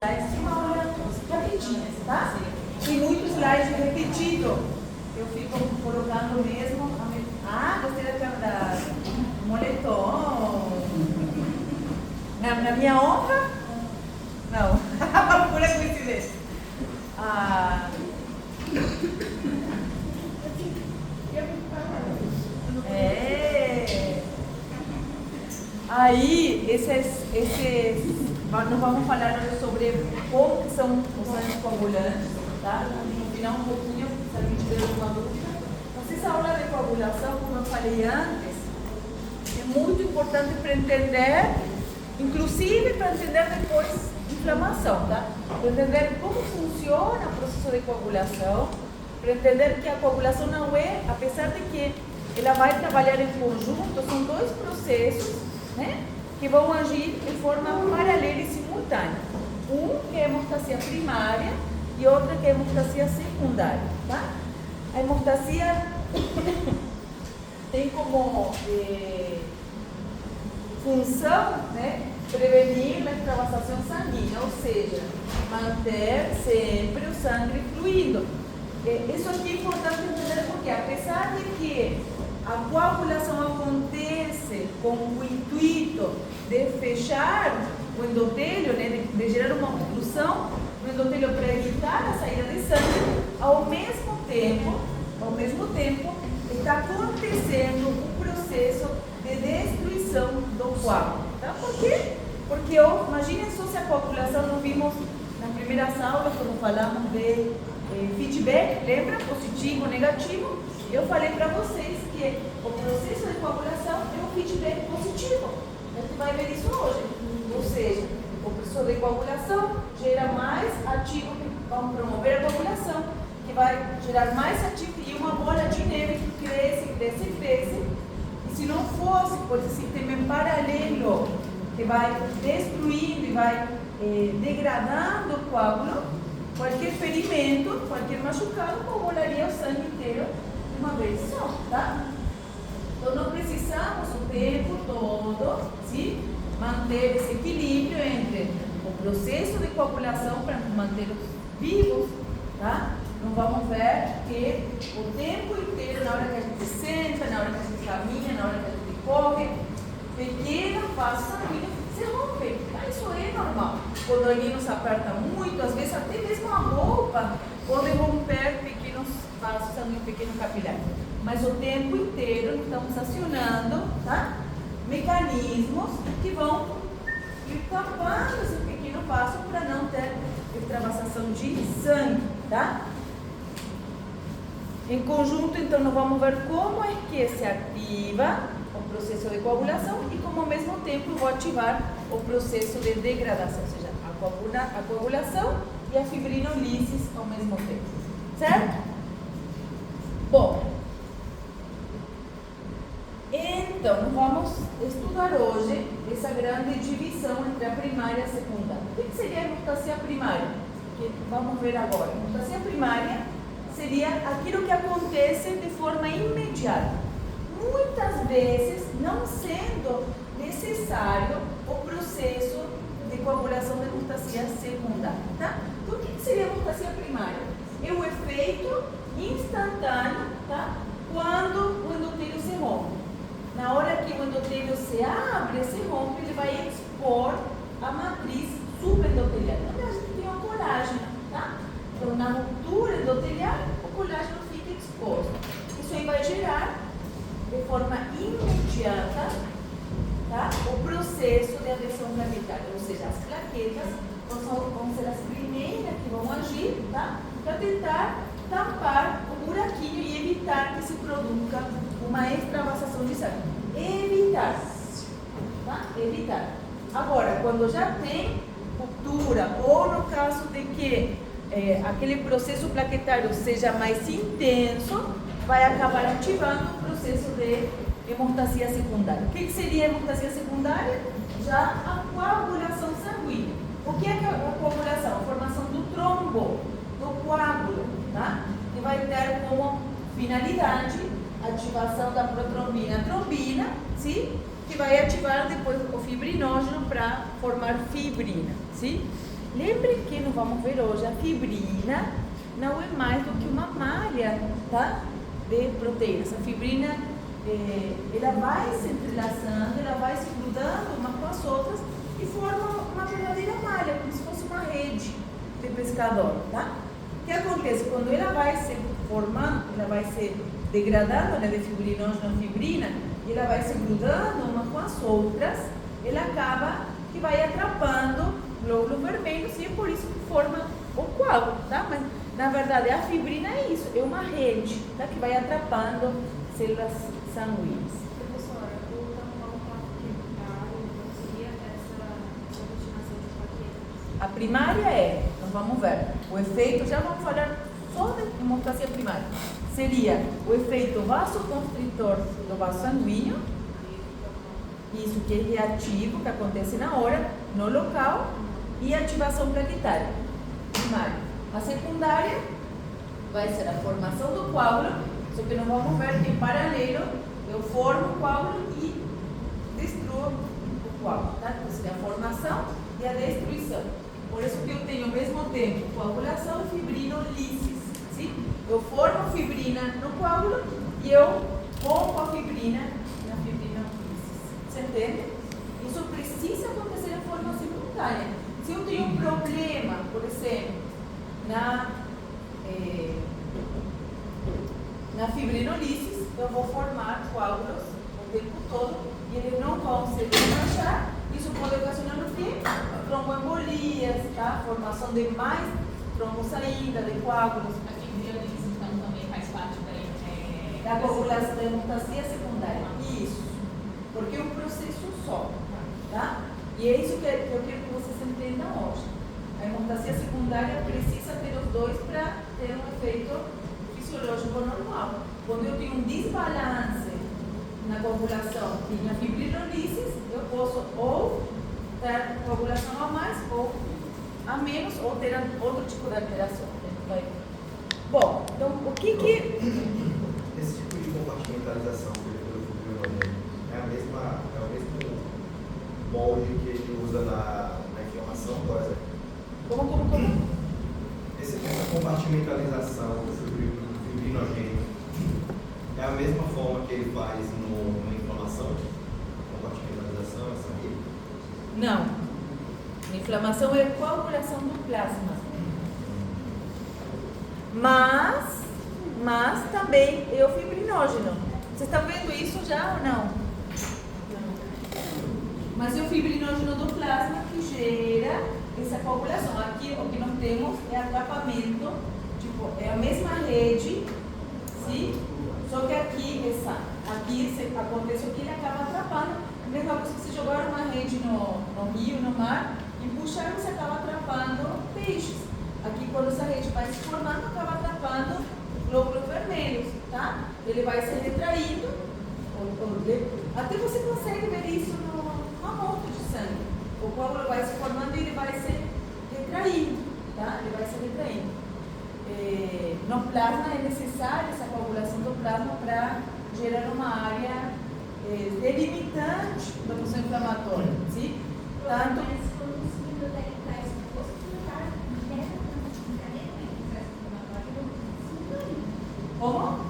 slides de uma aula rapidinha, tá? Tem muitos slides repetidos. Eu fico colocando mesmo. Gostei da moletom. Na minha honra? Não. Pura coincidência. Aí, nós vamos falar sobre como são os anticoagulantes, tá? No final, um pouquinho, se a gente tiver alguma dúvida. Mas essa aula de coagulação, como eu falei antes, é muito importante para entender, inclusive para entender depois inflamação, tá? Para entender como funciona o processo de coagulação, para entender que a coagulação não é, apesar de que ela vai trabalhar em conjunto, são dois processos, né, que vão agir de forma paralela e simultânea. Um que é a hemostasia primária e outra que é a hemostasia secundária, tá? A hemostasia tem como função, né, prevenir a extravasação sanguínea, ou seja, manter sempre o sangue fluindo. Isso aqui é importante entender porque, apesar de que a coagulação acontece com o intuito de fechar o endotélio, né, de gerar uma obstrução no endotélio para evitar a saída de sangue, ao mesmo tempo está acontecendo um processo de destruição do coágulo. Tá? Por quê? Porque, imaginem só se a coagulação, não vimos na primeira aula, quando falamos de feedback, lembra? Positivo, negativo. Eu falei para vocês que o processo de coagulação é um feedback positivo. A gente vai ver isso hoje. Ou seja, o processo de coagulação gera mais ativo que vão promover a coagulação, que vai gerar mais ativo e uma bola de neve que cresce. E se não fosse por esse sistema em paralelo, que vai destruindo e vai degradando o coágulo, qualquer ferimento, qualquer machucado, coagularia o sangue inteiro de uma vez só, tá? Então não precisamos o tempo todo, sim, manter esse equilíbrio entre o processo de coagulação para mantê-los vivos, tá? Não vamos ver que o tempo inteiro, na hora que a gente senta, na hora que a gente caminha, na hora que a gente corre, pequeno vaso sanguíneo se rompe. Isso é normal. Quando alguém nos aperta muito, às vezes até mesmo a roupa pode romper pequenos vasos sanguíneos, pequeno capilar. Mas o tempo inteiro estamos acionando, tá, mecanismos que vão ir tampando esse pequeno vaso para não ter extravasação de sangue, tá? Em conjunto, então, nós vamos ver como é que se ativa o processo de coagulação e como ao mesmo tempo vou ativar o processo de degradação, ou seja, a coagulação e a fibrinolísis ao mesmo tempo, certo? Bom, então vamos estudar hoje essa grande divisão entre a primária e a secundária. O que seria a hemostasia primária? Que vamos ver agora. A hemostasia primária seria aquilo que acontece de forma imediata, muitas vezes não sendo necessário o processo de coagulação da hemostasia secundária, tá? Então, o que seria a hemostasia primária? É o efeito instantâneo, tá? Quando o endotélio se rompe. Na hora que o endotélio se abre, se rompe, ele vai expor a matriz subendothelial. Então, a gente tem uma colágena, tá? Então, na ruptura endotelial, o colágeno fica exposto. Isso aí vai gerar, de forma imediata, tá, o processo de adesão gravitária, ou seja, as plaquetas vão ser as primeiras que vão agir, tá, para tentar tampar o buraquinho e evitar que se produza uma extravasação de sangue. Evitar, tá? Evitar. Agora, quando já tem ruptura, ou no caso de que aquele processo plaquetário seja mais intenso, vai acabar ativando o processo de hemostasia secundária. O que seria a hemostasia secundária? Já a coagulação sanguínea. O que é a coagulação? A formação do trombo, do coágulo, tá? Que vai ter como finalidade a ativação da protrombina, a trombina, sim? Que vai ativar depois o fibrinógeno para formar fibrina, sim? Lembrem que nós vamos ver hoje, a fibrina não é mais do que uma malha, tá? De proteínas. A fibrina, ela vai se entrelaçando, ela vai se grudando uma com as outras e forma uma verdadeira malha, como se fosse uma rede de pescador, tá? O que acontece? Quando ela vai se formando, ela vai se degradando, né, de fibrinógeno a fibrina, e ela vai se grudando uma com as outras, ela acaba que vai atrapando glóbulos vermelhos e é por isso que forma o coágulo, tá? Mas na verdade a fibrina é isso, é uma rede, tá? Que vai atrapando células sanguíneas. Professora, o tampão plaquetário seria essa aglutinação de plaquetas? A primária é, nós vamos ver, o efeito, já vamos falar só de hemostasia primária, seria o efeito vasoconstritor do vaso sanguíneo, isso que é reativo, que acontece na hora, no local, e ativação plaquetária, primária. A secundária vai ser a formação do coágulo, só que nós vamos ver que em paralelo eu formo o coágulo e destruo o coágulo, tá? Então seria a formação e a destruição. Por isso que eu tenho ao mesmo tempo coagulação e fibrinolísis, sim? Eu formo fibrina no coágulo e eu rompo a fibrina na fibrinolísis. Você entende? Isso precisa acontecer de forma simultânea. Se eu tenho um problema, por exemplo, na fibrinolísis, eu vou formar coágulos o tempo todo e eles não vão se desmanchar. Isso pode ocasionar o quê? Tromboembolias, tá? Formação de mais trombos ainda, de coágulos. A fibrinolísis, então, também faz parte Da coagulação da hemostasia secundária. Isso. Porque é um processo só, tá? E é isso que eu quero que vocês entendam hoje. A hemostasia secundária precisa ter os dois para ter um efeito fisiológico normal. Quando eu tenho um desbalance na coagulação e na fibrinolísis, eu posso ou ter coagulação a mais ou a menos, ou ter outro tipo de alteração. Bom, então o que Esse tipo de compartimentalização pelo fibrinolísis é o mesmo molde que ele usa na inflamação, por exemplo? Como? Essa compartimentalização do fibrinogênio é a mesma forma que ele faz na inflamação? Compartimentalização, essa aí? Não. A inflamação é coagulação do plasma. Mas também é o fibrinógeno. Vocês estão vendo isso já ou não? Mas é o fibrinógeno do plasma que gera essa coagulação. Aqui o que nós temos é atrapamento, tipo, é a mesma rede, sim? Só que aqui acontece o que ele acaba atrapando. A mesma coisa que se jogar uma rede no rio, no mar, e puxar, você acaba atrapando peixes. Aqui, quando essa rede vai se formando, acaba atrapando glóbulos vermelhos, tá? Ele vai se retraindo, até você consegue ver isso no amostra de sangue. O coágulo vai se formando e ele vai se retraindo, tá? Ele vai se retraindo. No plasma é necessária essa coagulação do plasma para gerar uma área delimitante da função inflamatória, sim? Tanto como?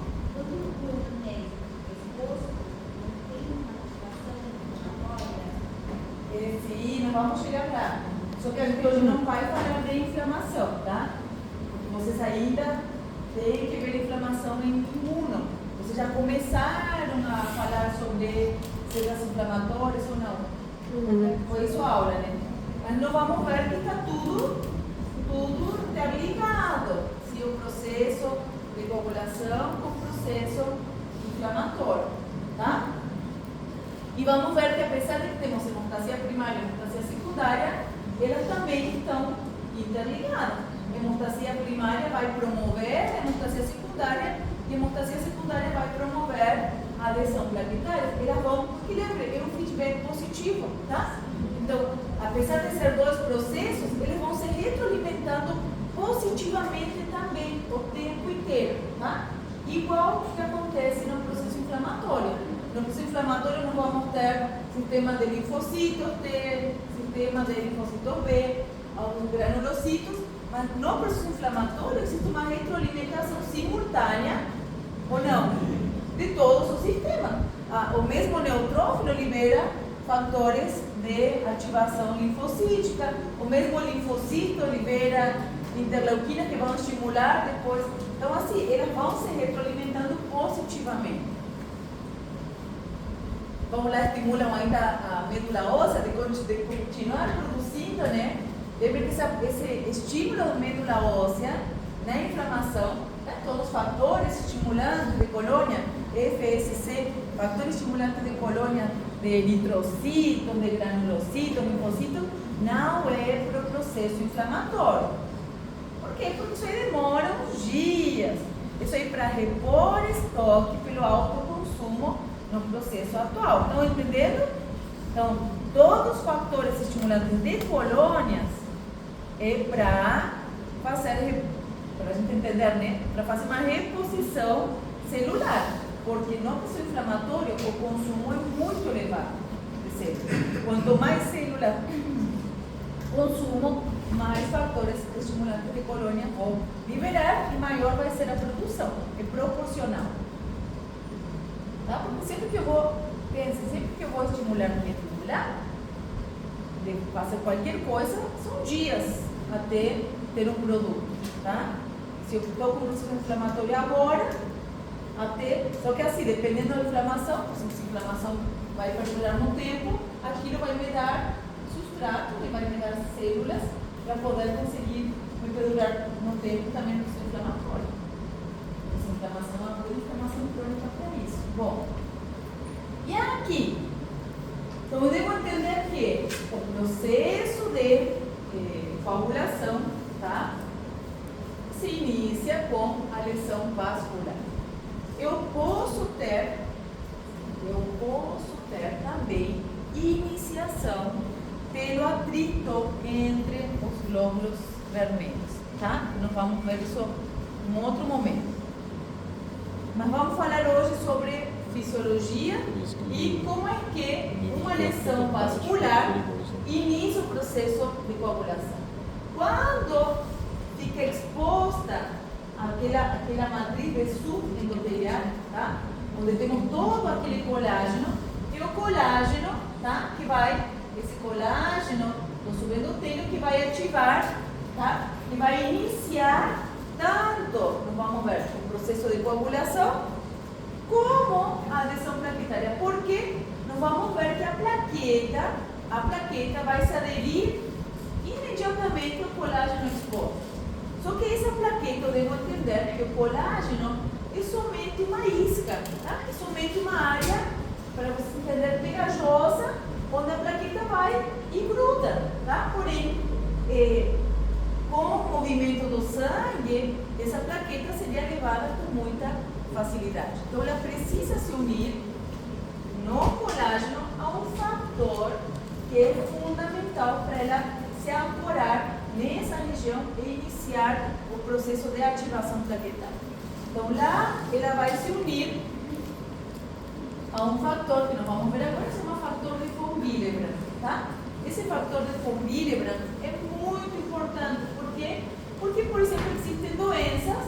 Sim, não vamos chegar lá. Só que a gente hoje não vai falar de inflamação, tá? Vocês ainda têm que ver inflamação em imuno. Vocês já começaram a falar sobre células inflamatórias ou não? Foi isso a aula, né? Mas não vamos ver que está tudo interligado. Se o processo de coagulação com o processo inflamatório, tá? E vamos ver que apesar de que temos hemostasia primária e hemostasia secundária, elas também estão interligadas. A hemostasia primária vai promover a hemostasia secundária e a hemostasia secundária vai promover a adesão plaquetária. Elas vão, porque lembre, é um feedback positivo, tá? Então, apesar de ser dois processos, eles vão se retroalimentando positivamente também o tempo inteiro, tá? Igual que acontece no processo inflamatório. No processo inflamatório nós vamos ter sistema de linfocitos T, sistema de linfocito B, alguns granulocitos, mas no processo inflamatório existe uma retroalimentação simultânea, ou não, de todo o sistema. O mesmo neutrófilo libera fatores de ativação linfocítica, o mesmo linfocito libera interleuquina que vão estimular depois. Então, assim, elas vão se retroalimentando positivamente. Vamos lá, estimulam ainda a medula óssea de continuar produzindo, né? Lembra que esse estímulo da medula óssea na inflamação, né? Todos os fatores estimulantes de colônia, FSC, fatores estimulantes de colônia de eritrocitos, de granulocitos, linfocitos, não é para o processo inflamatório. Por quê? Porque isso aí demora uns dias. Isso aí para repor estoque pelo alto consumo no processo atual. Estão entendendo? Então, todos os fatores estimulantes de colônias é para fazer, para a gente entender, né? Para fazer uma reposição celular. Porque no processo inflamatório o consumo é muito elevado. Quanto mais célula consumo, mais fatores estimulantes de colônia vão liberar e maior vai ser a produção. É proporcional. Tá? Porque sempre que eu vou estimular minha medula, de fazer qualquer coisa, são dias até ter um produto. Tá? Se eu estou com um processo inflamatório agora, só que assim, dependendo da inflamação, se a inflamação vai perdurar no tempo, aquilo vai me dar substrato, vai me dar células para poder conseguir me perdurar no tempo também no processo inflamatório. Essa inflamação é uma inflamação crônica para isso. Bom, e aqui? Então eu devo entender que o processo de coagulação, tá? Se inicia com a lesão vascular. Eu posso ter também iniciação pelo atrito entre os glóbulos vermelhos, tá? Nós vamos ver isso em um outro momento. Mas vamos falar hoje sobre fisiologia e como é que uma lesão vascular inicia o processo de coagulação. Quando fica exposta aquela matriz de subendotelial, tá? Onde temos todo aquele colágeno, e o colágeno, tá? Que vai, esse colágeno do subendotélio que vai ativar, tá? Que vai iniciar tanto, nós vamos ver, o processo de coagulação, como a adesão plaquetária. Porque nós vamos ver que a plaqueta vai se aderir imediatamente ao colágeno exposto. Só que essa plaqueta, eu devo entender que o colágeno é somente uma isca, tá? É somente uma área, para você entender, pegajosa, onde a plaqueta vai e gruda, tá? Porém, com o movimento do sangue, essa plaqueta seria levada com muita facilidade. Então, ela precisa se unir no colágeno a um fator que é fundamental para ela se ancorar nessa região e iniciar o processo de ativação plaquetária. Então, lá ela vai se unir a um fator que nós vamos ver agora, que se chama fator de von Willebrand, tá? Esse fator de von Willebrand é muito importante, porque, por exemplo, existem doenças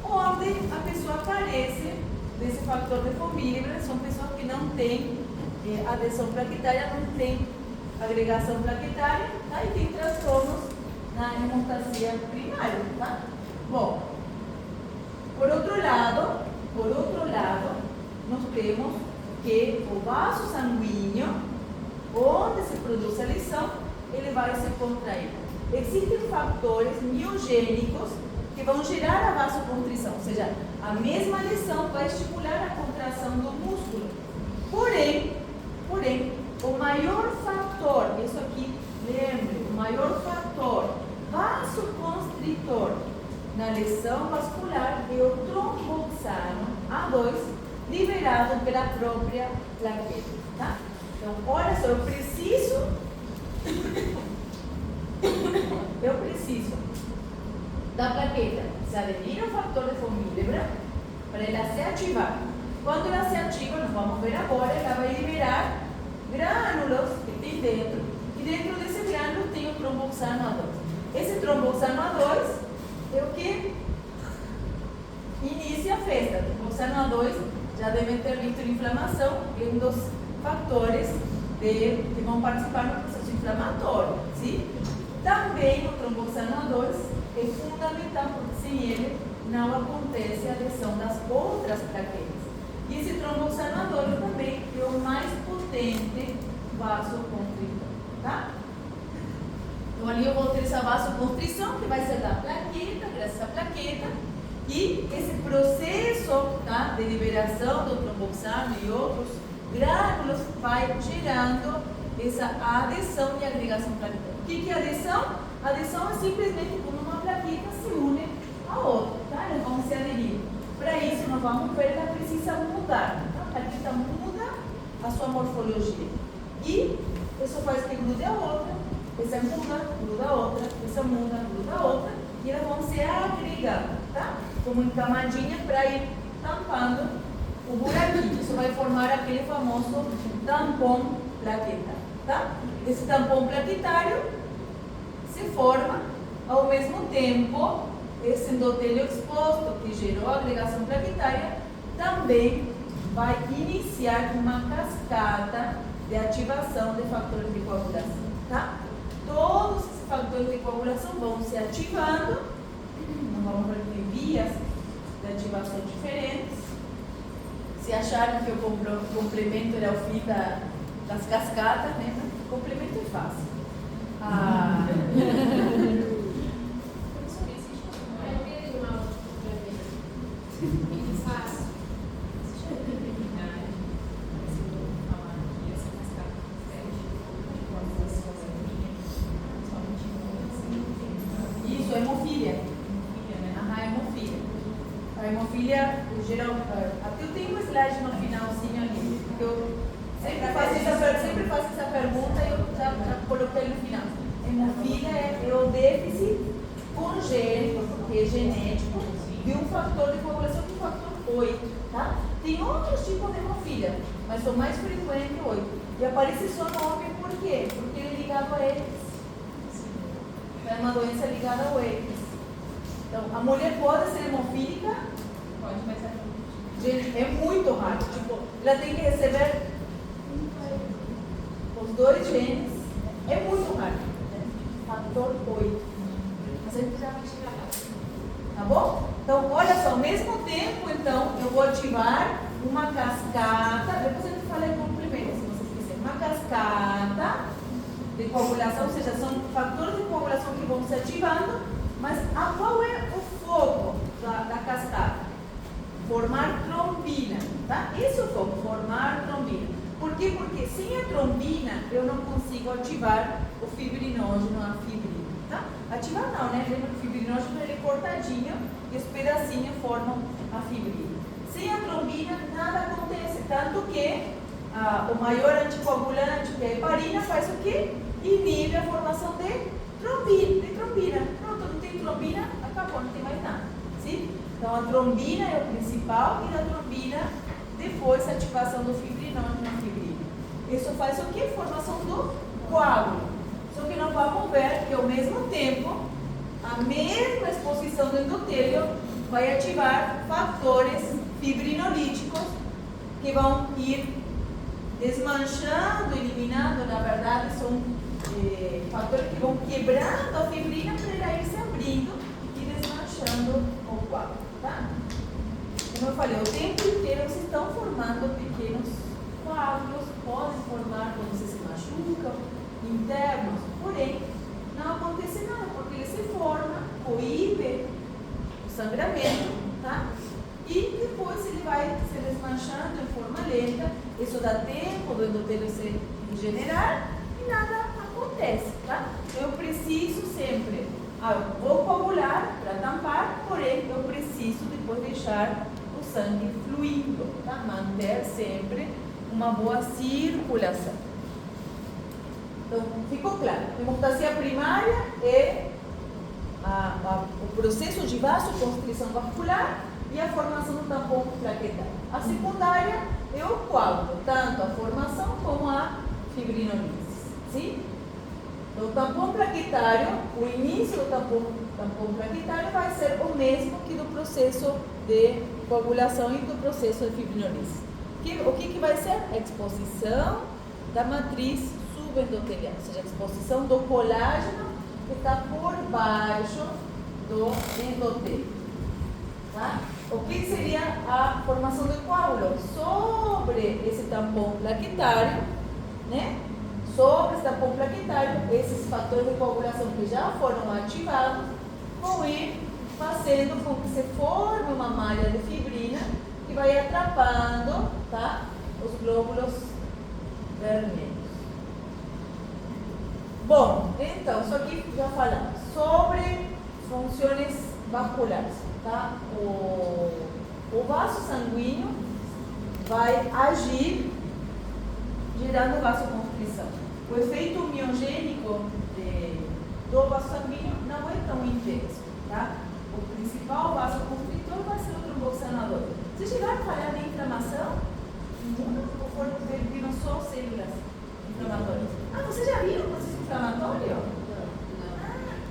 onde a pessoa carece desse fator de von Willebrand, são pessoas que não têm adesão plaquetária, não têm agregação plaquetária, tá? E tem transtornos na hemostasia primária, tá? Bom, por outro lado, nós temos que o vaso sanguíneo, onde se produz a lesão, ele vai se contrair. Existem fatores miogênicos que vão gerar a vasoconstrição, ou seja, a mesma lesão vai estimular a contração do músculo. Porém, o maior fator, isso aqui, lembre, o maior fator vasoconstritor na lesão vascular é o tromboxano A2, liberado pela própria plaqueta, tá? Então, olha só, eu preciso da plaqueta se aderir ao fator de von Willebrand para ela se ativar. Quando ela se ativa, nós vamos ver agora, ela vai liberar grânulos que tem dentro, e dentro desse grânulo tem o tromboxano A2. Esse tromboxano A2 é o que inicia a festa. O tromboxano A2 já deve ter visto inflamação, é um dos fatores que vão participar no processo inflamatório. Sim? Também o tromboxano A2 é fundamental, porque sem ele não acontece a adesão das outras plaquetas. E esse tromboxano A2 também é o mais potente vasoconstritor. Tá? Então ali eu vou ter essa vasoconstrição que vai ser da plaqueta, graças à plaqueta, e esse processo, tá, de liberação do tromboxano e outros gránulos vai gerando essa adesão e agregação plaquetária. O que é adesão? Adesão é simplesmente quando uma plaqueta se une a outra, tá? Eles vão se aderir. Para isso, nós vamos ver que ela precisa mudar. Tá? A plaqueta muda a sua morfologia. E isso faz que grude a outra, essa muda, gruda a outra, essa muda, gruda a outra, e elas vão se agregando, tá? Como em camadinha para ir tampando o buraquinho. Isso vai formar aquele famoso tampão plaquetário, tá? Esse tampão plaquetário se forma ao mesmo tempo. Esse endotélio exposto que gerou a agregação plaquetária também vai iniciar uma cascata de ativação de fatores de coagulação, tá? Todos os fatores de coagulação vão se ativando. Nós vamos ver que tem vias de ativação diferentes. Se acharam que o complemento era o fim das cascatas, né? O complemento é fácil. Isso, é hemofília. A hemofília. A hemofília, geral, até eu tenho um slide no finalzinho ali, porque eu sempre faço essa pergunta e eu já coloquei no final. Hemofília é o déficit congênito, porque é genético, de um fator de coagulação que é o fator 8, tá? Tem outros tipos de hemofília, mas o mais frequente é 8. E aparece só no homem por quê? Porque ele é ligado a eles. É uma doença ligada ao eles. Então, a mulher pode ser hemofílica? Pode, mas Gente, é muito raro. Tipo, ela tem que receber os 2 genes. É muito raro. Fator 8. Mas a gente já vai chegar lá. Tá bom? Então, olha só, ao mesmo tempo, então, eu vou ativar uma cascata. Depois a gente fala em complemento, se vocês quiserem. Uma cascata de coagulação, ou seja, são fatores de coagulação que vão se ativando. Mas qual é o foco da cascata? Formar trombina, tá? Esse é o foco, formar trombina. Por quê? Porque sem a trombina eu não consigo ativar o fibrinógeno, a fibrina, tá? Ativar não, né? Lembra que o fibrinógeno ele é cortadinho e os pedacinhos formam a fibrina. Sem a trombina nada acontece, tanto que o maior anticoagulante, que é a heparina, faz o quê? Inibe a formação de trombina. Pronto, não tem trombina, acabou, não tem mais nada. Sim? Então a trombina é o principal e da trombina depois a ativação do fibrinógeno na fibrina. Isso faz o quê? Formação do coágulo. Só que nós vamos ver que ao mesmo tempo a mesma exposição do endotélio vai ativar fatores fibrinolíticos que vão ir desmanchando, eliminando, na verdade são fatores que vão quebrando a fibrina para ela ir se abrindo e desmanchando o coágulo, tá? Como eu falei, o tempo inteiro vocês estão formando pequenos coágulos, podem formar quando vocês se machucam, internos, porém não acontece nada, porque ele se forma, coíbe o sangramento, tá? E depois ele vai se desmanchando em forma lenta, isso dá tempo do endotélio se regenerar e nada acontece, tá? Eu preciso sempre, eu vou coagular para tampar, porém eu preciso depois deixar o sangue fluindo, tá? Manter sempre uma boa circulação. Então, ficou claro, a hemostasia primária é o processo de vasoconstrição vascular e a formação do tampão plaquetário. A secundária é o coágulo, tanto a formação como a fibrinolise. Sim? Então, o tampão plaquetário, o início do tampão plaquetário vai ser o mesmo que do processo de coagulação e do processo de fibrinolise. O que vai ser? A exposição da matriz subendotelial, ou seja, a exposição do colágeno que está por baixo do endotélio. Tá? O que seria a formação do coágulo? Sobre esse tampão plaquetário, né? Sobre esse tampão plaquetário, esses fatores de coagulação que já foram ativados vão ir fazendo com que se forme uma malha de fibrina que vai atrapando, tá, os glóbulos vermelhos. Bom, então, isso aqui já falamos sobre funções vasculares, tá? O vaso sanguíneo vai agir gerando vasoconstrição. O efeito miogênico do vaso sanguíneo não é tão intenso, tá? O principal vasoconstritor vai ser o tromboxanador. Vocês chegaram a falar de inflamação? Ou foram viram só células inflamatórias? Ah, você já viu o processo inflamatório?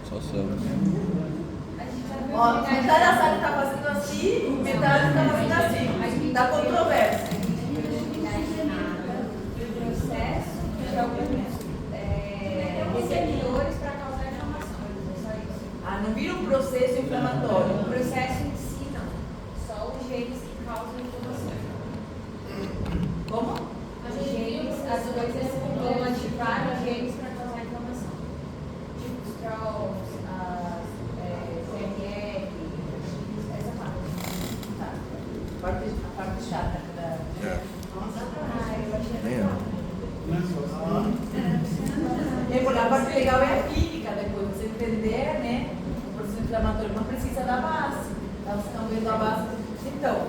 Só células. Ó, metade da sala está fazendo assim, metade está fazendo assim. Dá controvérsia. Processo de alguns receptores para causar inflamação. Só isso. Ah, não vira um processo inflamatório. O processo em si não. Só os genes que causam inflamação. Como? Os genes, as coisas vão ativar os genes para causar inflamação. Tipo os trolls, as CMR, essa parte. Tá. A parte chata da. Eu achei Nem eu. A parte legal é a clínica depois, você entender, né? O processo inflamatório não precisa da base. Tá? Vocês estão vendo a base. Então,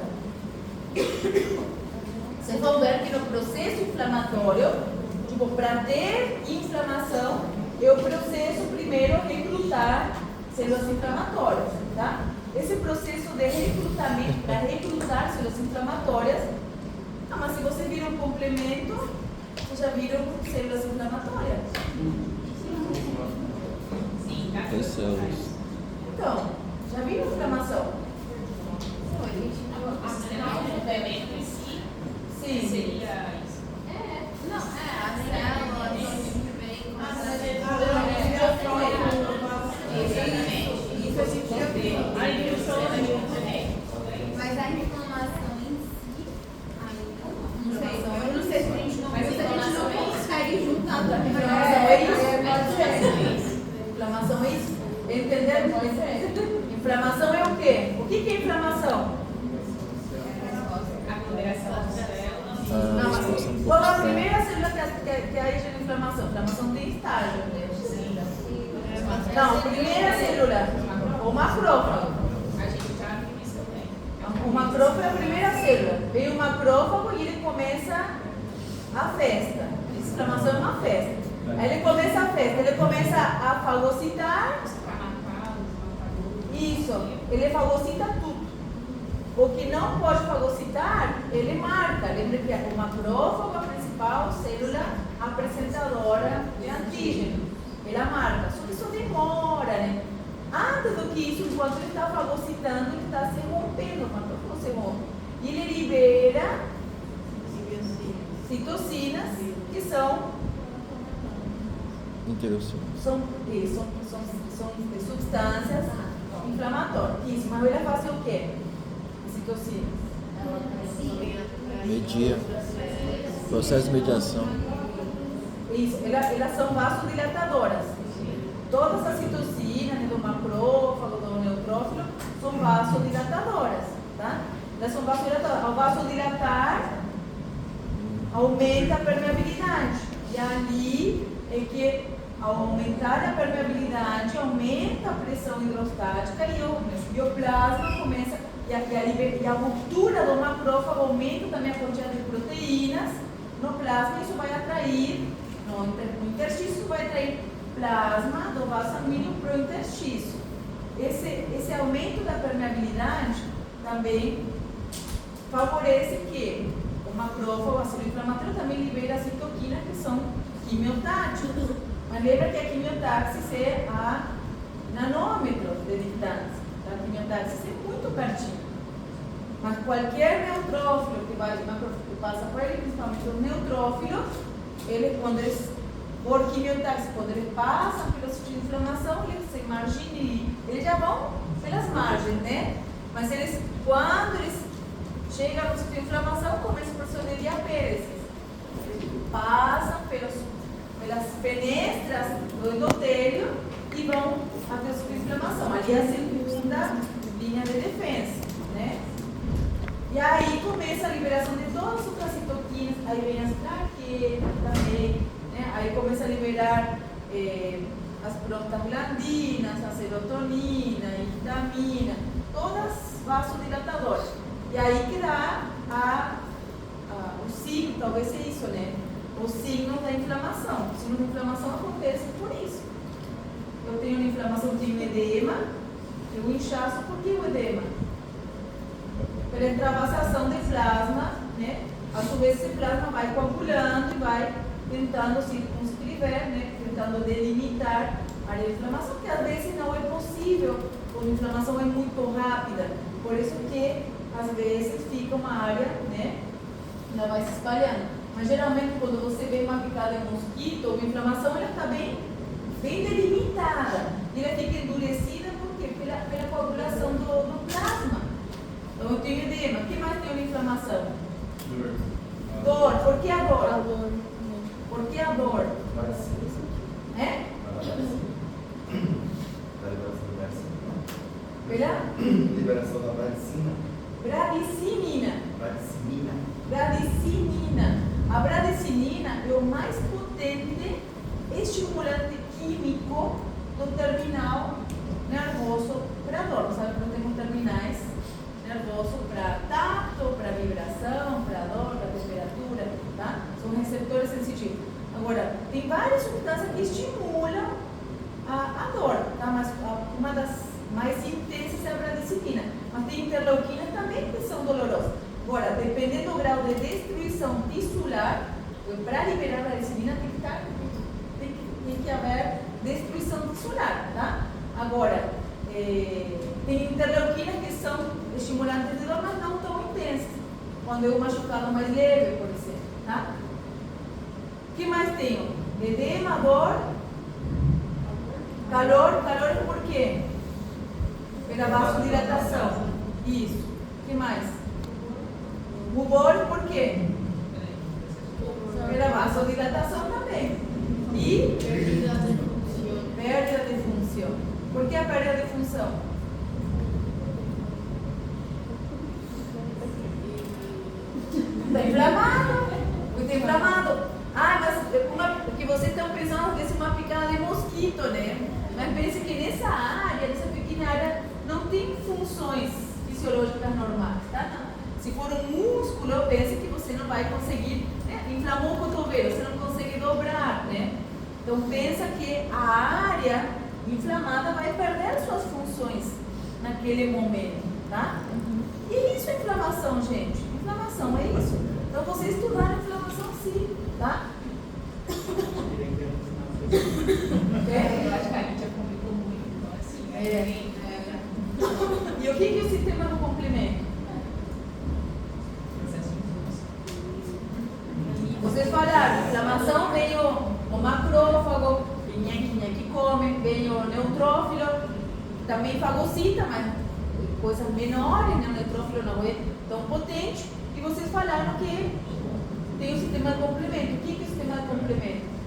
vocês vão ver que no processo inflamatório, tipo, para ter inflamação, é o processo primeiro recrutar células inflamatórias, tá? Esse processo de recrutamento, para recrutar células inflamatórias, mas se você vira um complemento, vocês já viram células inflamatórias. Sim, tá? Tem células. Então, já viram inflamação? O complemento em si Sim. seria isso. Isso a gente já viu. Mas a inflamação em si, não sei, eu não sei se a gente não, Mas se a gente inflamação não é isso. consegue juntar também. Inflamação é isso? Inflamação é isso? Entenderam? Inflamação é o quê? O que é inflamação? Aglomeração de células. Não, mas expansão do qual é a corpo. primeira célula que age na inflamação? Inflamação tem estágio, né? Não, a primeira célula, o macrófago. A gente já viu isso também. O macrófago é a primeira célula. Vem o macrófago e ele começa a festa. Essa inflamação é uma festa. Aí ele começa a festa, ele começa a fagocitar. Isso, ele fagocita tudo. O que não pode fagocitar, ele marca. Lembra que o macrófago é a principal célula apresentadora de antígeno. Ela marca, só que isso demora, né? Antes do que isso, enquanto ele está fagocitando, ele está se rompendo, o macrófago se rompe. E ele libera citocinas, que são Interocinas. são substâncias inflamatórias. Isso, mas ele faz o quê? Citocinas. Media. Processo de mediação. Isso, elas são vasodilatadoras. Todas as citocinas, né, do macrófago, do neutrófilo, são vasodilatadoras, tá? Elas são vasodilatadoras. Ao vasodilatar, aumenta a permeabilidade. E ali é que, ao aumentar a permeabilidade, aumenta a pressão hidrostática e o plasma começa, e a ruptura do macrófago aumenta também a quantidade de proteínas no plasma, e isso vai atrair, no interstício, vai atrair plasma do vaso sanguíneo para o interstício. Esse aumento da permeabilidade também favorece que o macrófago, a célula inflamatória, também libera citoquinas, que são quimiotáticos. Mas lembra que a quimiotaxis é a nanômetros de distância. A quimiotaxis é muito pertinho. Mas qualquer neutrófilo que passa por ele, principalmente os neutrófilos, quando eles, por quimiotaxis, quando eles passam pelo sítio de inflamação, eles se marginam, eles já vão pelas margens, né? Mas quando eles chegam no sítio de inflamação, como esse professor de diabetes, eles passam pelas fenestras do endotélio e vão até o sítio de inflamação. Ali é a segunda linha de defesa, né? E aí começa a liberação de todas as outras citoquinas, aí vem as plaquetas também, né? Aí começa a liberar as prostaglandinas, a serotonina, a histamina, todas vasodilatadoras. E aí que dá o signo, talvez seja isso, né? O signo da inflamação. O signo da inflamação acontece por isso. Eu tenho uma inflamação, tenho edema, eu inchaço, por que o edema? Pela extravasação de plasma, né? A sua vez esse plasma vai coagulando e vai tentando circunscrever, né? Tentando delimitar a área de inflamação, que às vezes não é possível, quando a inflamação é muito rápida. Por isso que às vezes fica uma área, né? Ainda vai se espalhando. Mas geralmente quando você vê uma picada de mosquito, uma inflamação, ela está bem delimitada. E ela fica endurecida porque pela coagulação do plasma. Então eu tenho edema. O que mais tem uma inflamação? Dor. Por que a dor? Por que a dor? É? Pela? Liberação da bradicina. Bradicinina. A bradicinina é o mais potente estimulante químico do terminal nervoso para dor. Sabe que nós temos terminais nervoso para tato, para vibração, para dor, para temperatura, tá? São receptores sensitivos. Agora, tem várias substâncias que estimulam a dor, tá? Mas uma das mais intensas é a bradicinina. Mas tem interleuquinas também que são dolorosas. Agora, dependendo do grau de destruição tissular, para liberar a bradicinina tem que haver destruição tissular, tá? Agora, tem interleuquinas que são estimulantes de dor, mas não tão intensas. Quando é um machucado mais leve, por exemplo, tá? O que mais tenho? Edema, dor, calor é por quê? Pela vasodilatação. Isso. O que mais? Rubor por quê? Pela vasodilatação também. E? Perda de função. Por que a perda de função? Está inflamado. Está inflamado. Ah, mas porque vocês estão pensando às vezes uma picada de mosquito, né? Mas pense que nessa área, nessa pequena área, não tem funções fisiológicas normais, tá? Não. Se for um músculo, pense que você não vai conseguir, né? Inflamou o cotovelo, você não consegue dobrar, né? Então pensa que a área inflamada vai perder suas funções naquele momento, tá? E isso é inflamação, gente. Inflamação é isso. Então você estudar a inflamação sim, tá? Eu acho que a gente já complicou muito, então assim. E o que é o sistema do complemento? Vocês falaram, inflamação vem o macrófago, que come, vem o neutrófilo, também fagocita, mas coisas menores, né? O neutrófilo não é tão potente. E vocês falaram que tem o sistema de complemento. O que é o sistema de complemento?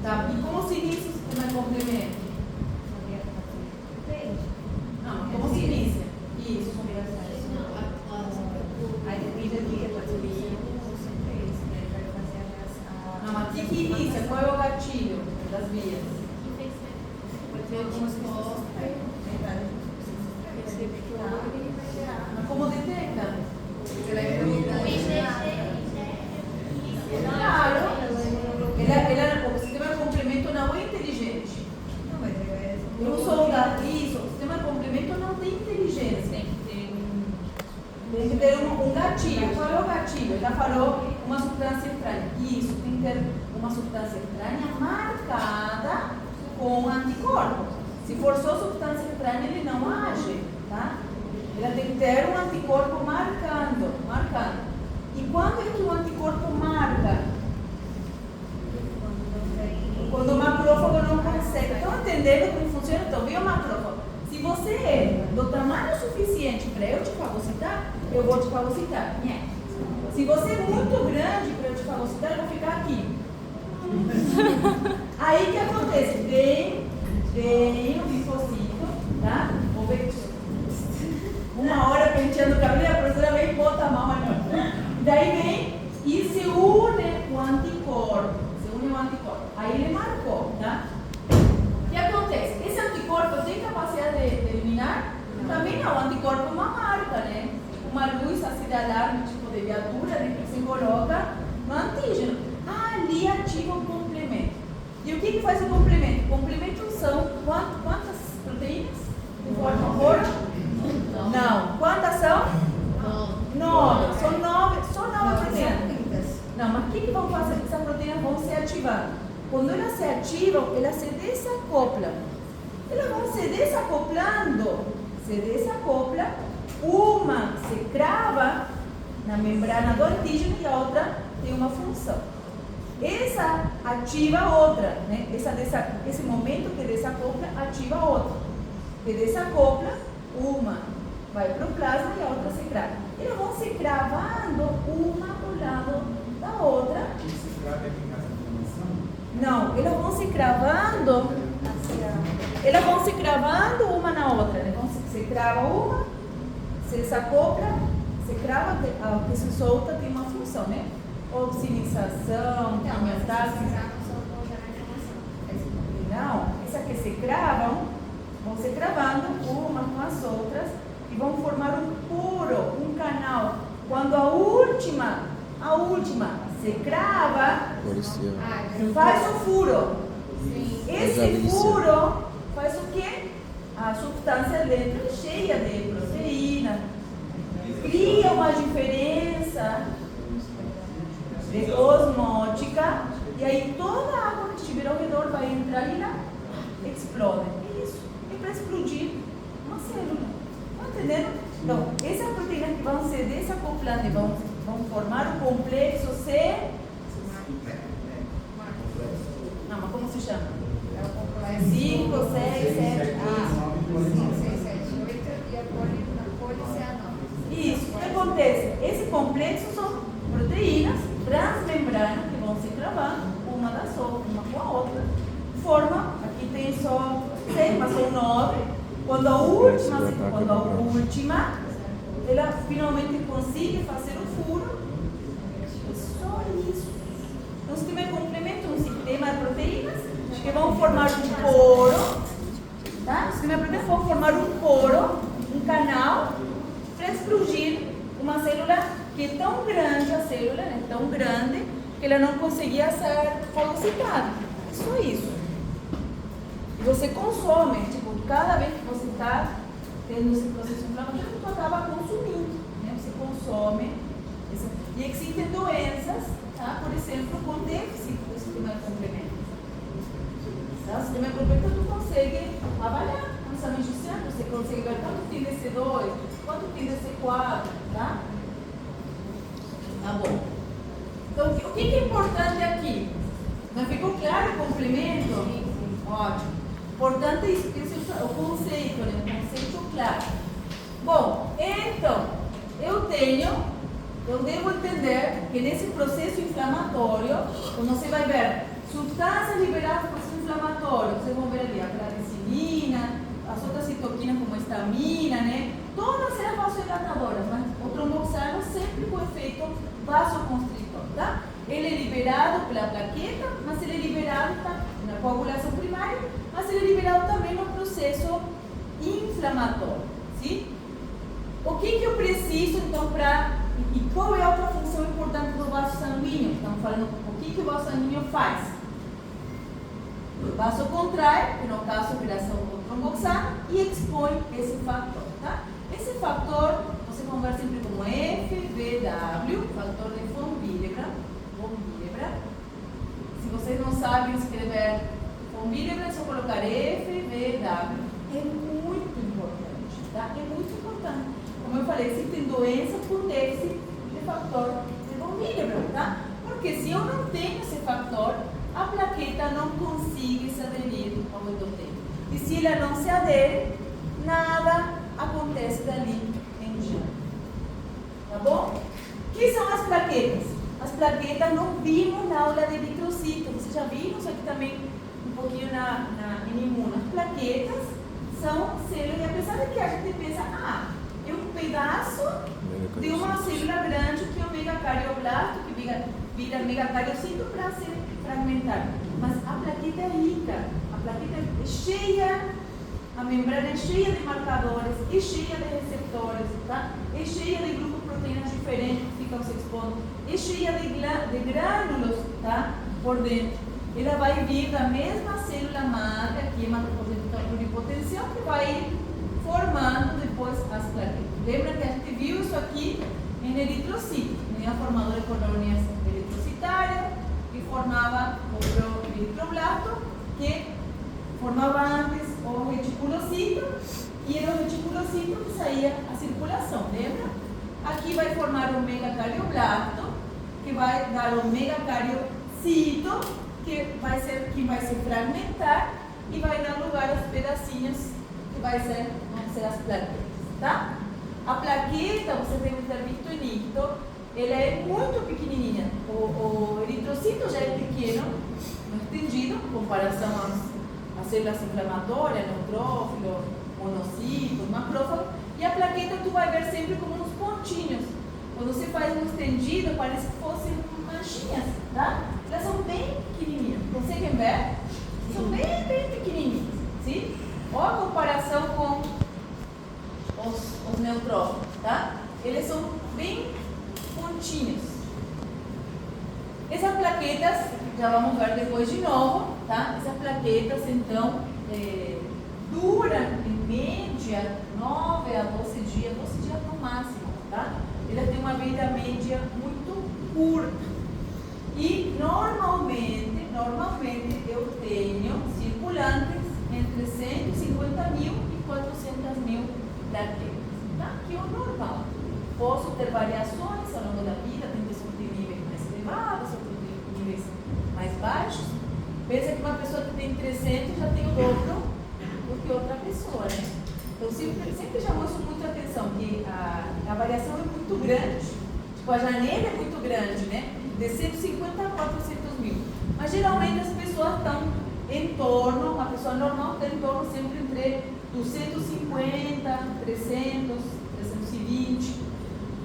Tá, e como se inicia o sistema de complemento? Não, como se inicia? Isso. Não, mas o que inicia? Qual é o gatilho das vias? Tem que ter um gatilho. Qual é o gatilho? Ela falou uma substância estranha. Isso, tem que ter uma substância estranha marcada com anticorpo. Se for só substância estranha, ele não age, tá? Ela tem que ter um anticorpo marcando. E quando é que o anticorpo marca? Quando o macrófago não consegue. Estão entendendo como funciona? Então, viu o macrófago? Se você é do tamanho suficiente para eu te fagocitar, eu vou te fagocitar. Se você é muito grande para eu te fagocitar, eu vou ficar aqui. Aí o que acontece? Vem o linfocito, tá? Vou ver uma hora penteando o cabelo, a professora vem e bota a mão ali. Daí vem e se une o anticorpo. Aí ele marcou, tá? O que acontece? Esse anticorpo tem capacidade de eliminar? Também não, o anticorpo é uma marca, né? Uma luz assim de alarme, tipo de viatura, né, que se coloca no antígeno. Ali ativa o complemento. E o que faz o complemento? O complemento são quantas proteínas? De forma pura? Não. Quantas são? 9. São 9, só 9 proteínas. Não, mas o que vão fazer? Essas proteínas vão se ativar. Quando elas se ativam, elas se desacoplam. Elas vão se desacoplando. Se desacopla. Uma se crava na membrana do antígeno e a outra tem uma função. Essa ativa a outra, né? Esse momento que desacopla ativa a outra. Que desacopla, uma vai para o plasma e a outra se crava. Elas vão se cravando uma ao lado da outra. Não, elas vão se cravando. Elas vão se cravando uma na outra. Né? Se crava uma, se desacopla, se crava, a que se solta tem uma função, né? Oxinização, homeostase. Não, essa que se cravam, vão se cravando uma com as outras e vão formar um poro, um canal. Quando a última se crava, faz o furo. Esse furo faz o quê? A substância dentro é cheia de proteína. Cria uma diferença de osmótica e aí toda a água que estiver ao redor vai entrar e ela explode. Isso é para explodir uma célula. Estão entendendo? Então, essas proteínas que vão se desacoplando e vão formar o complexo C. Não, mas como se chama? 5, 6, 7, 8. Isso, o que acontece? Esse complexo são proteínas transmembranas que vão se cravando uma das outras, uma com a outra. Forma, aqui tem só 6, mas são 9. Quando a última, ela finalmente consegue fazer o furo, é só isso. Um sistema de complemento, um sistema de proteínas que vão formar um poro, tá? O sistema de proteínas vão formar um poro, um canal, para explodir uma célula que é tão grande, a célula é tão grande, que ela não conseguia ser fagocitada. É só isso. E você consome, tipo, cada vez que você está tendo esse processo inflamatório, você acaba consumindo, né? Você consome. E existem doenças, tá? Por exemplo, com déficit do sistema de complemento. Tá? O sistema de complemento tu consegue avaliar com exame judicial, você consegue ver quanto tem DC2, quanto tem DC4, tá? Tá bom. Então, o que é importante aqui? Não ficou claro o complemento? Ótimo. Importante é o conceito, né? O conceito claro. Bom, então, eu devo entender que nesse processo inflamatório, quando você vai ver substâncias liberadas por processo inflamatório, vocês vão ver ali a claricinina, as outras citoquinas como a histamina, né? Todas elas vasodilatadoras, mas o tromboxano sempre com efeito vasoconstritor, tá? Ele é liberado pela plaqueta, mas ele é liberado na coagulação primária, mas ele é liberado também no processo inflamatório, sim? O que eu preciso então e qual é a outra função importante do vaso sanguíneo? Estamos falando o que o vaso sanguíneo faz. O vaso contrai, que no caso a liberação do tromboxano, e expõe esse fator, tá? Esse fator, você conversa sempre como falei, existem doenças por déficit de fator de von Willebrand, tá? Porque se eu não tenho esse fator, a plaqueta não consegue se aderir ao endotélio. E se ela não se adere, nada acontece dali em diante. Tá bom? O que são as plaquetas? As plaquetas não vimos na aula de eritrocito. Vocês já viram isso aqui também um pouquinho em imuno. As plaquetas são células, e apesar de que a gente pensa, é um pedaço de uma célula grande que é o megacardioblasto, que vira megacariocito para se fragmentar. Mas a plaqueta é rica, a plaqueta é cheia, a membrana é cheia de marcadores, é cheia de receptores, tá? É cheia de grupos de proteínas diferentes que ficam se expondo, é cheia de grânulos, tá? Por dentro. Ela vai vir da mesma célula madre, aqui hematopoietina pluripotencial, que vai ir formando depois as plaquetas. Lembra que a gente viu isso aqui em eritrocito, tinha formador de colônias eritrocitárias, que formava o eritroblasto, que formava antes o reticulocito, e era o reticulocito que saía a circulação, lembra? Aqui vai formar o megacardioblasto, que vai dar o megacariocito, que vai se fragmentar e vai dar lugar aos pedacinhos que vão ser as plaquetas, tá? A plaqueta, vocês devem ter visto em icto, ela é muito pequenininha. O eritrocito já é pequeno, estendido, em comparação às células inflamatórias, neutrófilo, monocito, macrófago, e a plaqueta tu vai ver sempre como uns pontinhos. Quando você faz um estendido, parece que fossem manchinhas, tá? Elas são bem pequenininhas, conseguem ver? São bem pequenininhas, sim? Olha a comparação com os neutrófilos, tá? Eles são bem pontinhos. Essas plaquetas, já vamos ver depois de novo, tá? Essas plaquetas, então, duram em média 9 a 12 dias no máximo, tá? Elas têm uma vida média muito curta. E normalmente eu tenho circulantes entre 150 mil e 400 mil plaquetas, tá? Que é o normal. Posso ter variações ao longo da vida, tem pessoas que têm níveis mais elevados, outros têm níveis mais baixos. Pensa que uma pessoa que tem 300 já tem o dobro do que outra pessoa, né? Então sempre chamou isso muito a atenção, que a variação é muito grande. Tipo, a janela é muito grande, né? De 150 a 400 mil. Mas geralmente as pessoas estão em torno, a pessoa normal está em torno sempre entre 250, 300, 320,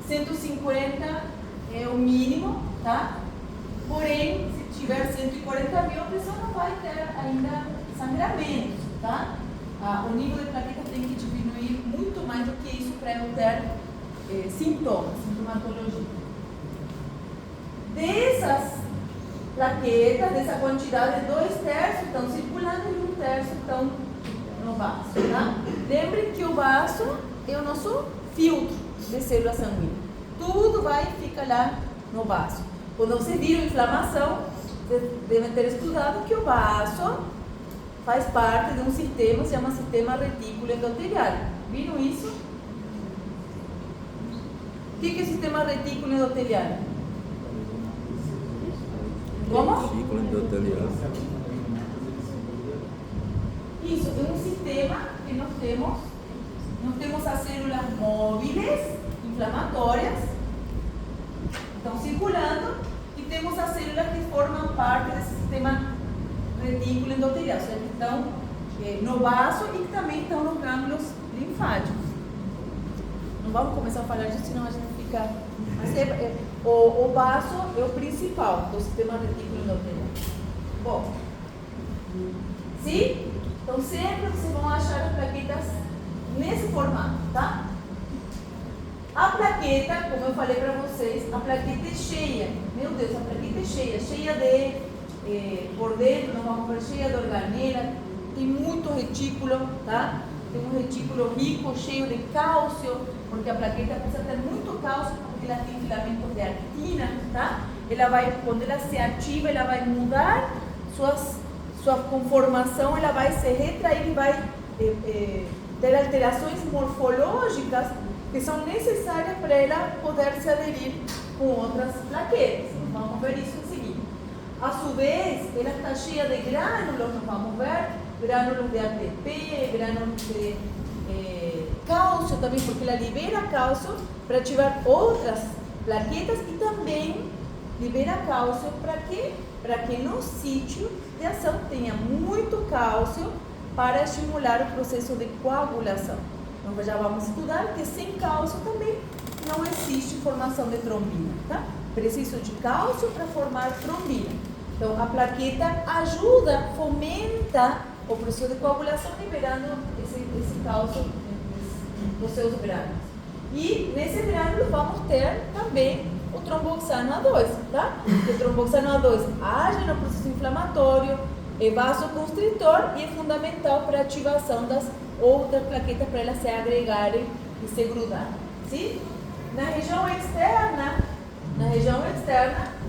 150 é o mínimo, tá? Porém, se tiver 140 mil, a pessoa não vai ter ainda sangramentos, tá? O nível de plaqueta tem que diminuir muito mais do que isso para eu ter sintomas, sintomatologia. Dessas plaquetas, dessa quantidade, 2/3 estão circulando e 1/3 estão no vaso, tá? Lembre que o vaso é o nosso filtro de célula sanguínea. Tudo vai e fica lá no vaso. Quando você vira inflamação, vocês devem ter estudado que o vaso faz parte de um sistema, se chama sistema retículo endoteliário. Viram isso? O que é sistema retículo endoteliário? Como? Ciclo endoteliário. Isso, é um sistema que nós temos as células móveis, inflamatórias, estão circulando, e temos as células que formam parte desse sistema retículo endoteliário, ou seja, que estão no vaso e que também estão nos gânglios linfáticos. Não vamos começar a falar disso, senão a gente fica... Mas o vaso é o principal do sistema retículo endoteliário. Bom, sim? Então sempre vocês vão achar as plaquetas nesse formato, tá? A plaqueta, como eu falei para vocês, a plaqueta é cheia. Meu Deus, a plaqueta é cheia de, por dentro, nós vamos ver, cheia de organela, tem muito retículo, tá? Tem um retículo rico, cheio de cálcio, porque a plaqueta precisa ter muito cálcio, porque ela tem filamentos de actina, tá? Ela vai, quando ela se ativa, ela vai mudar sua conformação, ela vai se retrair e vai ter alterações morfológicas que são necessárias para ela poder se aderir com outras plaquetas. Vamos ver isso em seguida. A sua vez, ela está cheia de grânulos, nós vamos ver, grânulos de ATP, grânulos de cálcio também, porque ela libera cálcio para ativar outras plaquetas e também libera cálcio para quê? Para que no sítio de ação tenha muito cálcio para estimular o processo de coagulação. Então já vamos estudar que sem cálcio também não existe formação de trombina, tá? Preciso de cálcio para formar trombina. Então a plaqueta ajuda, fomenta o processo de coagulação, liberando esse cálcio nos seus grânulos. E nesse grânulo vamos ter também o tromboxano A2, tá? O tromboxano A2 age no processo inflamatório, é vasoconstritor e é fundamental para a ativação das outras plaquetas para elas se agregarem e se grudarem. Sim? Na região externa,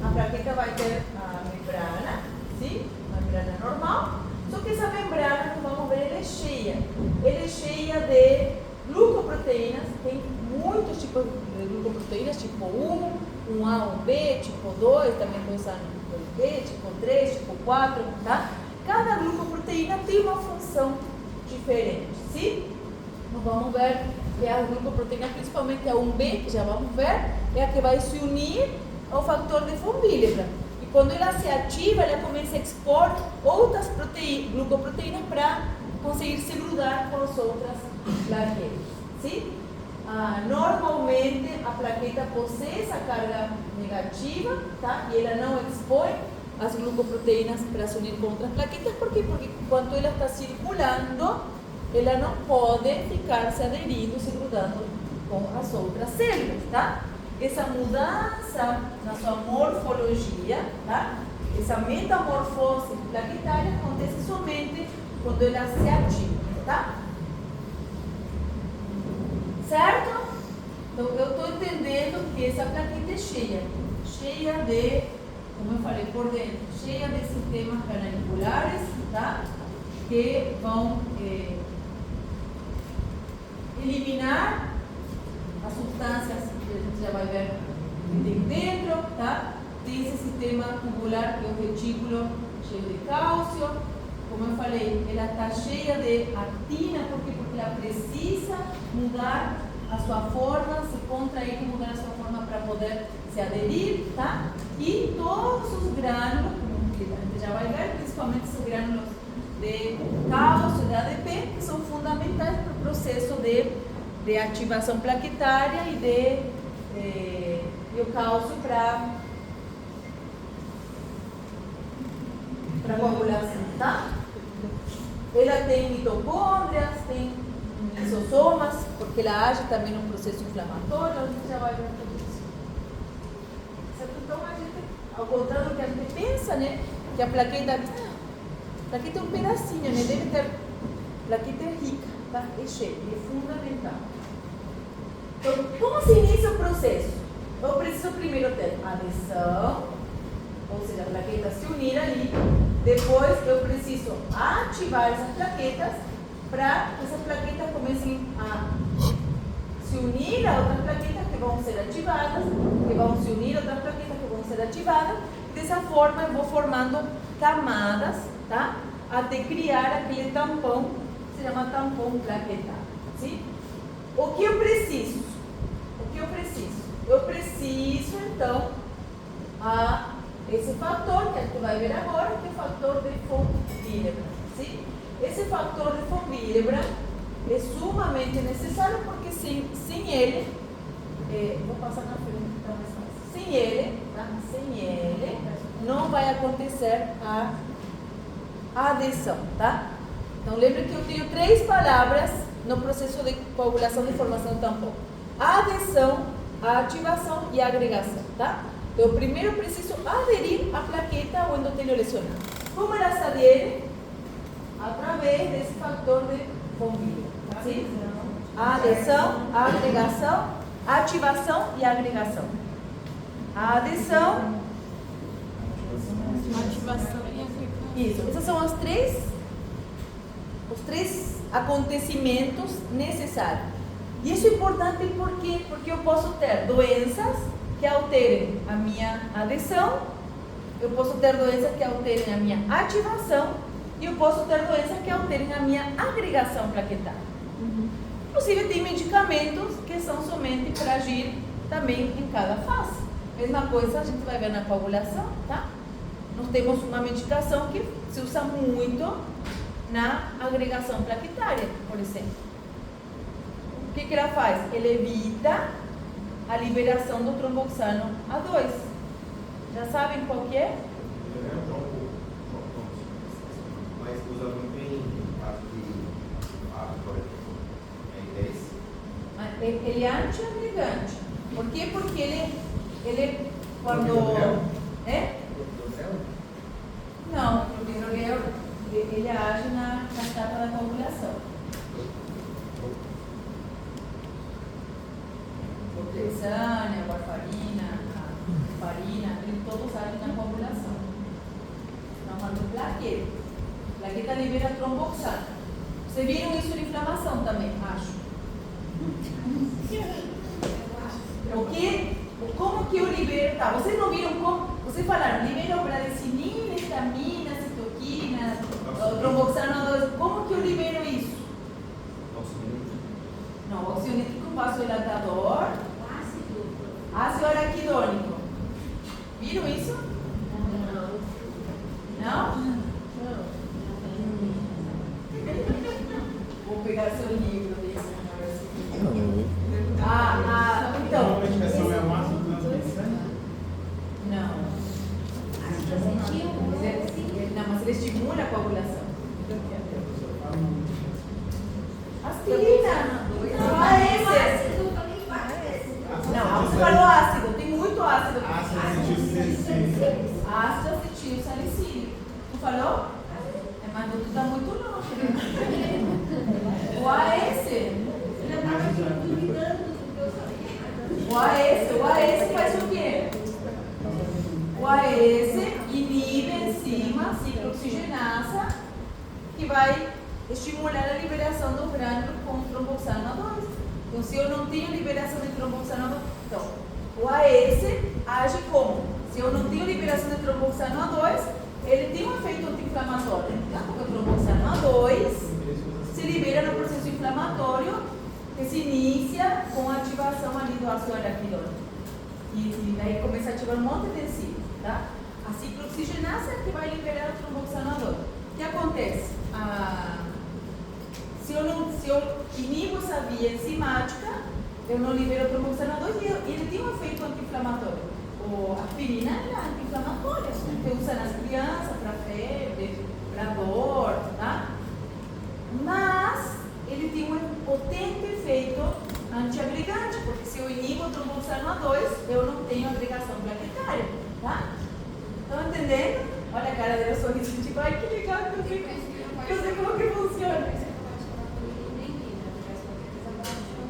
a plaqueta vai ter a membrana, sim? Uma membrana normal, só que essa membrana, como vamos ver, ela é cheia. Ela é cheia de glucoproteínas, tem muitos tipos de glucoproteínas, tipo 1, 1A, 1B, tipo 2, também tem usando 2B, tipo 3, tipo 4, tá? Cada glucoproteína tem uma função diferente, sim? Então vamos ver que a glucoproteína, principalmente a 1B, que já vamos ver, é a que vai se unir ao fator de von Willebrand. E quando ela se ativa, ela começa a expor outras glucoproteínas para conseguir se grudar com as outras plaquetas. Sim? Normalmente a plaqueta possui essa carga negativa, tá? E ela não expõe as glucoproteínas para se unir com outras plaquetas. Por quê? Porque quando ela está circulando, ela não pode ficar se aderindo, se grudando com as outras células, tá? Essa mudança na sua morfologia, tá? Essa metamorfose plaquetária acontece somente quando ela se ativa, tá? Certo? Então, eu estou entendendo que essa plaqueta é cheia de, como eu falei por dentro, cheia de sistemas canaliculares, tá? Que vão eliminar as substâncias que a gente já vai ver que tem dentro, tá? Tem esse sistema tubular que é o retículo cheio de cálcio. Como eu falei, ela está cheia de actina, porque ela precisa mudar a sua forma, se contrair e mudar a sua forma para poder se aderir, tá? E todos os grânulos, que a gente já vai ver, principalmente os grânulos de cálcio, de ADP, que são fundamentais para o processo de ativação plaquetária e o cálcio para coagulação, tá? Ela tem mitocôndrias, tem lisosomas, porque ela age também no processo inflamatório, a gente já vai ver tudo isso. Certo? Então, a gente, ao contrário do que a gente pensa, né? Que a plaqueta é um pedacinho, né? Deve ter, plaqueta é rica, tá? É cheia, é fundamental. Então, como se inicia o processo? Eu preciso primeiro ter adesão, ou seja, a plaqueta se unir ali. Depois eu preciso ativar essas plaquetas para que essas plaquetas comecem a se unir a outras plaquetas que vão ser ativadas, que vão se unir a outras plaquetas que vão ser ativadas. Dessa forma eu vou formando camadas, tá? Até criar aquele tampão, que se chama tampão plaquetário. Sim? O que eu preciso? Eu preciso então esse fator que a gente vai ver agora, que é o fator de von Willebrand. Sim? Esse fator de von Willebrand é sumamente necessário, porque sem ele, vou passar na frente que está mais fácil. Sem ele, não vai acontecer a adesão, tá? Então lembre que eu tenho 3 palavras no processo de coagulação de formação do tampão: a adesão, a ativação e a agregação, tá? Então, eu primeiro preciso aderir à plaqueta ao endotélio lesionado. Como ela se adere? Através desse fator de von Willebrand. Sim? A adesão, a agregação, a ativação e a agregação. A adesão, Ativação e agregação. isso. Esses são os três acontecimentos necessários. E isso é importante por quê? Porque eu posso ter doenças que alterem a minha adesão, eu posso ter doenças que alterem a minha ativação e eu posso ter doenças que alterem a minha agregação plaquetária. Inclusive tem medicamentos que são somente para agir também em cada fase. Mesma coisa a gente vai ver na coagulação, tá? Nós temos uma medicação que se usa muito na agregação plaquetária, por exemplo. O que ela faz? Ela evita a liberação do tromboxano A2. Já sabem qual que é? Mas usa muito em caso de Ele é antiagregante. Por quê? Porque ele quando... É? Não, o hidrogel ele age na etapa da coagulação. O texane, a warfarina, a farina, eles todos agem na coagulação. Estamos falando de plaqueta. Plaqueta libera tromboxano. Vocês viram isso de inflamação também, acho. Como que eu libero? Tá, vocês não viram como? Vocês falaram, libero bradicinina, histamina, citoquina, tromboxano A2. Como que eu libero isso? Não, oxionítrico vasodilatador, ácido araquidônico. Viram isso? Não? Vou pegar seu livro desse. Então. A medicação é um ácido transmissão? Não. Não, mas ele estimula a coagulação. Aspirina. Não é esse. Não, você falou ácido. Tem muito ácido. Ácido acetil salicílico. Não falou? Mas tu está muito longe. O AS. O AS faz o quê? O AS inibe a enzima ciclooxigenasa que vai estimular a liberação do grânulo com tromboxano A2. Então, se eu não tenho liberação de tromboxano A2, então, o AS age como? Se eu não tenho liberação de tromboxano A2, ele tem um efeito anti-inflamatório. Tá? Porque o tromboxano A2 se libera no processo inflamatório que se inicia com a ativação ali do ácido araquidônico. E daí começa a ativar um monte de enzimas, tá? A ciclooxigenasa é que vai liberar o tromboxano A2. O que acontece? Se eu inibo essa via enzimática, eu não libero o tromboxano A2 e ele tem um efeito anti-inflamatório. A aspirina é anti-inflamatória, que usa nas crianças para febre, para dor, tá? Mas ele tem um potente efeito antiagregante, porque se eu inibo o tromboxano A2, eu não tenho agregação plaquetária, tá? Estão entendendo? Olha a cara dele, eu sorriso, tipo, ai que legal que eu sei como que funciona.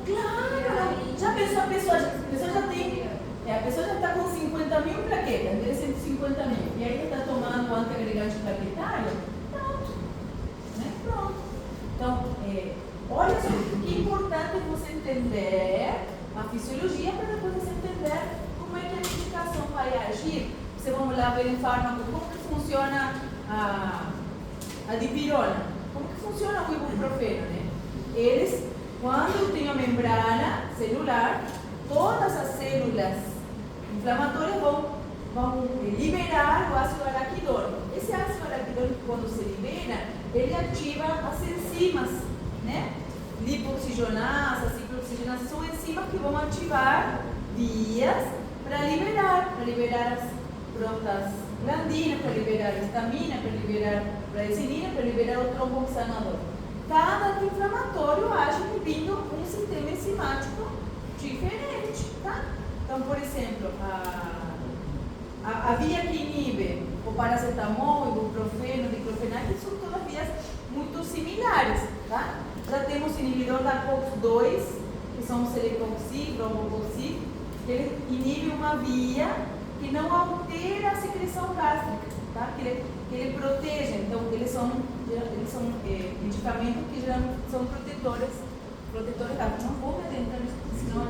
Claro! Já pensou, a pessoa já tem, a pessoa já está com 50 mil plaquetas, em vez de 150 mil, e aí está tomando antiagregante plaquetário, pronto. Né? Pronto. Então, olha só que importante você entender a fisiologia para depois você entender como é que a medicação vai agir. Você vamos lá ver em fármaco como que funciona a dipirona, como que funciona o ibuprofeno, né? Eles, quando tem a membrana celular, todas as células inflamatórias vão liberar o ácido araquidônico. Esse ácido araquidônico, quando se libera, ele ativa as enzimas, né? Lipoxigenasa, ciclooxigenasa, são enzimas que vão ativar vias para liberar as prostaglandinas, para liberar a histamina, para liberar a bradicinina, para liberar o tromboxano A2. Cada anti-inflamatório age inibindo um sistema enzimático diferente, tá? Então, por exemplo, a via que inibe o paracetamol, o ibuprofeno, o diclofenac, são todas vias muito similares, tá? Já temos inibidor da COX-2, que são o celecoxib, bromocoxib, que ele inibe uma via que não altera a secreção gástrica, tá? Que ele protege. Então, eles são medicamentos que já são protetores protetores rápidos. Não vou me adentrar nisso, senão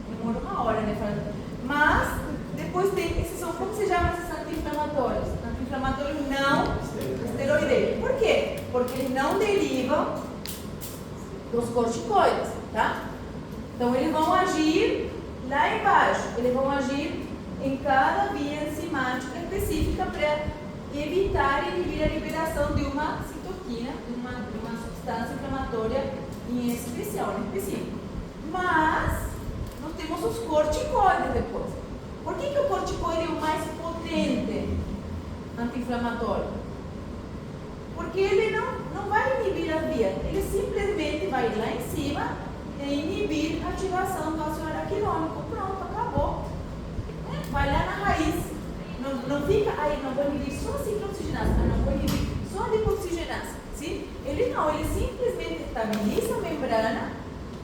demora uma hora, né? Mas, depois tem esses são, como se chama esses anti-inflamatórios? Anti-inflamatórios não esteroideiros. Por quê? Porque eles não derivam dos corticoides, tá? Então, eles vão agir lá embaixo, eles vão agir em cada via enzimática específica para evitar e inibir a liberação de uma citoquina, de uma substância inflamatória em especial, em específico. Mas, nós temos os corticoides depois. Por que o corticoide é o mais potente anti-inflamatório? Porque ele não vai inibir a via, ele simplesmente vai lá em cima e inibir a ativação do ácido araquidônico. Pronto, acabou. Vai lá na raiz. Não fica aí, não vou inibir só a ciclooxigenase, não vou inibir só a lipoxigenase. Sim? Ele simplesmente estabiliza a membrana,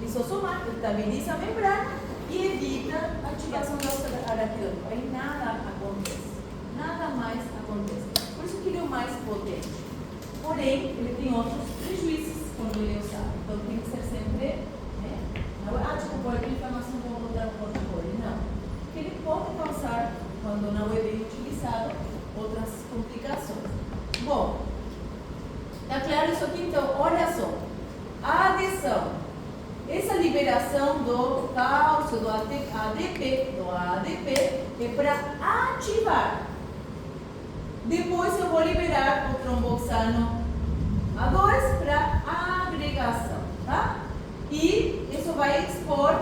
lisossomático, estabiliza a membrana e evita a ativação do ácido araquidônico. Aí nada acontece. Nada mais acontece. Por isso que ele é o mais potente. Porém, ele tem outros prejuízos quando ele é usado. Então tem que ser sempre, desculpa, a inflamação vou botar o corticoide. Não. Porque ele pode causar, quando não é bem utilizado, outras complicações. Bom, tá claro isso aqui? Então, olha só. A adesão. Essa liberação do cálcio, do ADP é para ativar. Depois eu vou liberar o tromboxano A2 para agregação, tá? E isso vai expor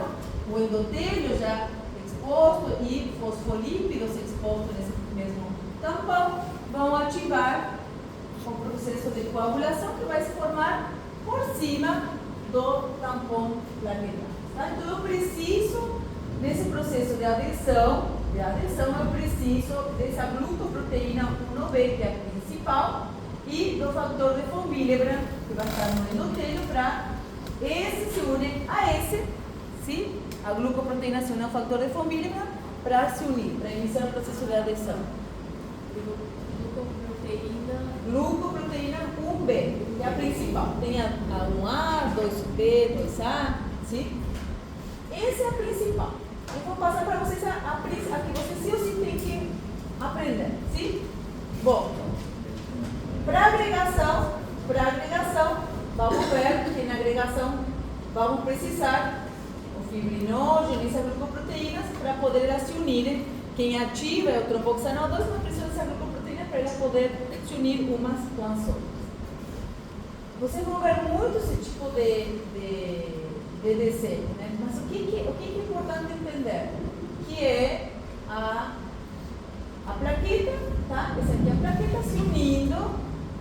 o endotélio já exposto e fosfolípidos expostos nesse mesmo tampão, vão ativar o processo de coagulação que vai se formar por cima do tampão plaquetário. Tá? Então eu preciso, nesse processo de adesão eu preciso dessa glucoproteína 1B, que é a principal, e do fator de von Willebrand, que vai estar no endotélio, para esse se une a esse, sim? A glucoproteína se une ao fator de von Willebrand para se unir, para iniciar o processo de adesão. Glucoproteína 1B, que é a principal. Tem a 1A, 2B, 2A, sim? Essa é a principal. Eu vou passar para vocês a que vocês sim ou sim têm que aprender, sim? Bom, para agregação, vamos ver que na agregação vamos precisar o fibrinógeno e essas glucoproteínas para poder elas se unirem. Quem ativa é o tromboxano A2, mas precisa dessa glucoproteína para elas poder se unir umas com as outras. Vocês vão ver muito esse tipo de desenho, né? Mas o que é importante entender? Que é a plaqueta, tá? Essa aqui é a plaqueta se unindo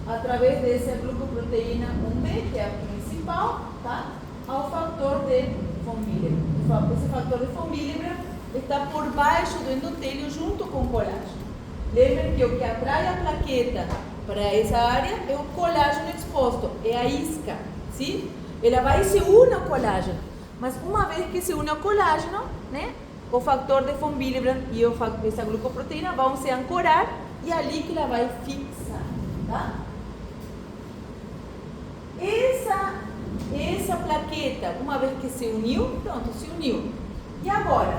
através dessa glucoproteína 1B, que é a principal, tá? Ao fator de von Willebrand. Esse fator de von Willebrand está por baixo do endotélio junto com o colágeno. Lembrem que o que atrai a plaqueta para essa área é o colágeno exposto, é a isca, sim? Ela vai e se une ao colágeno, mas uma vez que se une ao colágeno, né, o fator de von Willebrand e essa glucoproteína vão se ancorar e é ali que ela vai fixar, tá? Essa plaqueta, uma vez que se uniu, pronto, se uniu. E agora?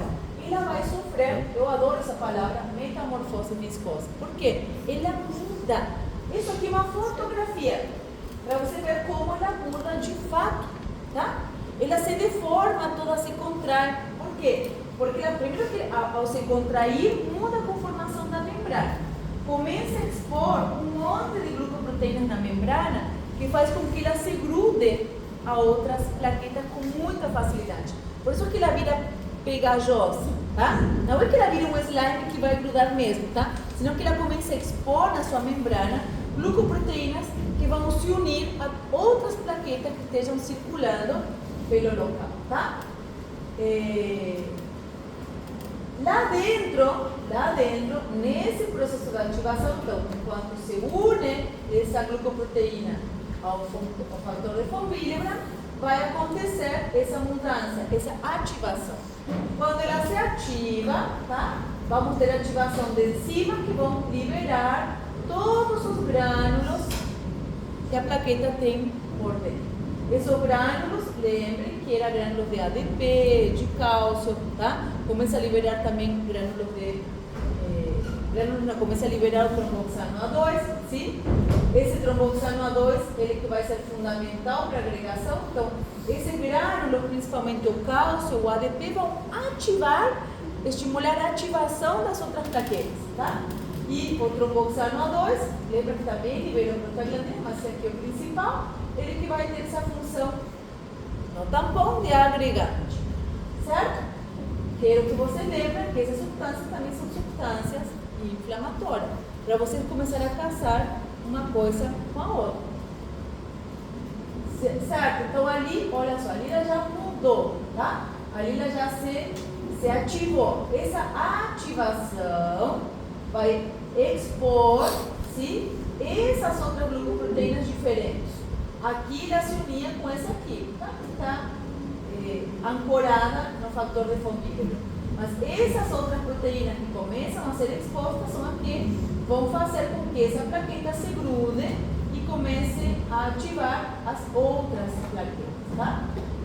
Ela vai sofrer, eu adoro essa palavra, metamorfose viscosa. Por quê? Ela muda. Isso aqui é uma fotografia, para você ver como ela muda de fato, tá? Ela se deforma, toda se contrai. Por quê? Porque primeiro que ao se contrair, muda a conformação da membrana. Começa a expor um monte de glucoproteínas na membrana que faz com que ela se grude a outras plaquetas com muita facilidade. Por isso que ela vira pegajosa, tá? Não é que ela vira um slime que vai grudar mesmo, tá? Senão que ela começa a expor na sua membrana glucoproteínas que vão se unir a outras plaquetas que estejam circulando pelo local, tá? Lá dentro, nesse processo de ativação, então, enquanto se une essa glucoproteína ao fator de von Willebrand, vai acontecer essa mudança, essa ativação. Quando ela se ativa, tá? Vamos ter ativação de enzima que vão liberar todos os grânulos que a plaqueta tem por dentro. Esses grânulos, lembrem que era grânulos de ADP, de cálcio, tá? Começa a liberar também grânulos começa a liberar o tromboxano A2, sim? Esse tromboxano A2, ele que vai ser fundamental para a agregação. Então, esses grânulos, principalmente o cálcio, o ADP, vão estimular a ativação das outras plaquetas, tá? E o tromboxano A2, lembra que também libera o prostaglandina, mas esse aqui é o principal, ele que vai ter essa função no tampão de agregante, certo? Quero que você lembre que essas substâncias também são substâncias inflamatórias, para você começar a casar uma coisa com a outra, certo? Então ali, olha só, ali ela já mudou, tá? Ali ela já se ativou. Essa ativação vai expor, sim, essas outras glucoproteínas diferentes. Aqui ela se unia com essa aqui, tá? Está ancorada no fator de Von-Willebrand. Mas essas outras proteínas que começam a ser expostas são as que vão fazer com que essa plaqueta se grude e comece a ativar as outras plaquetas, tá?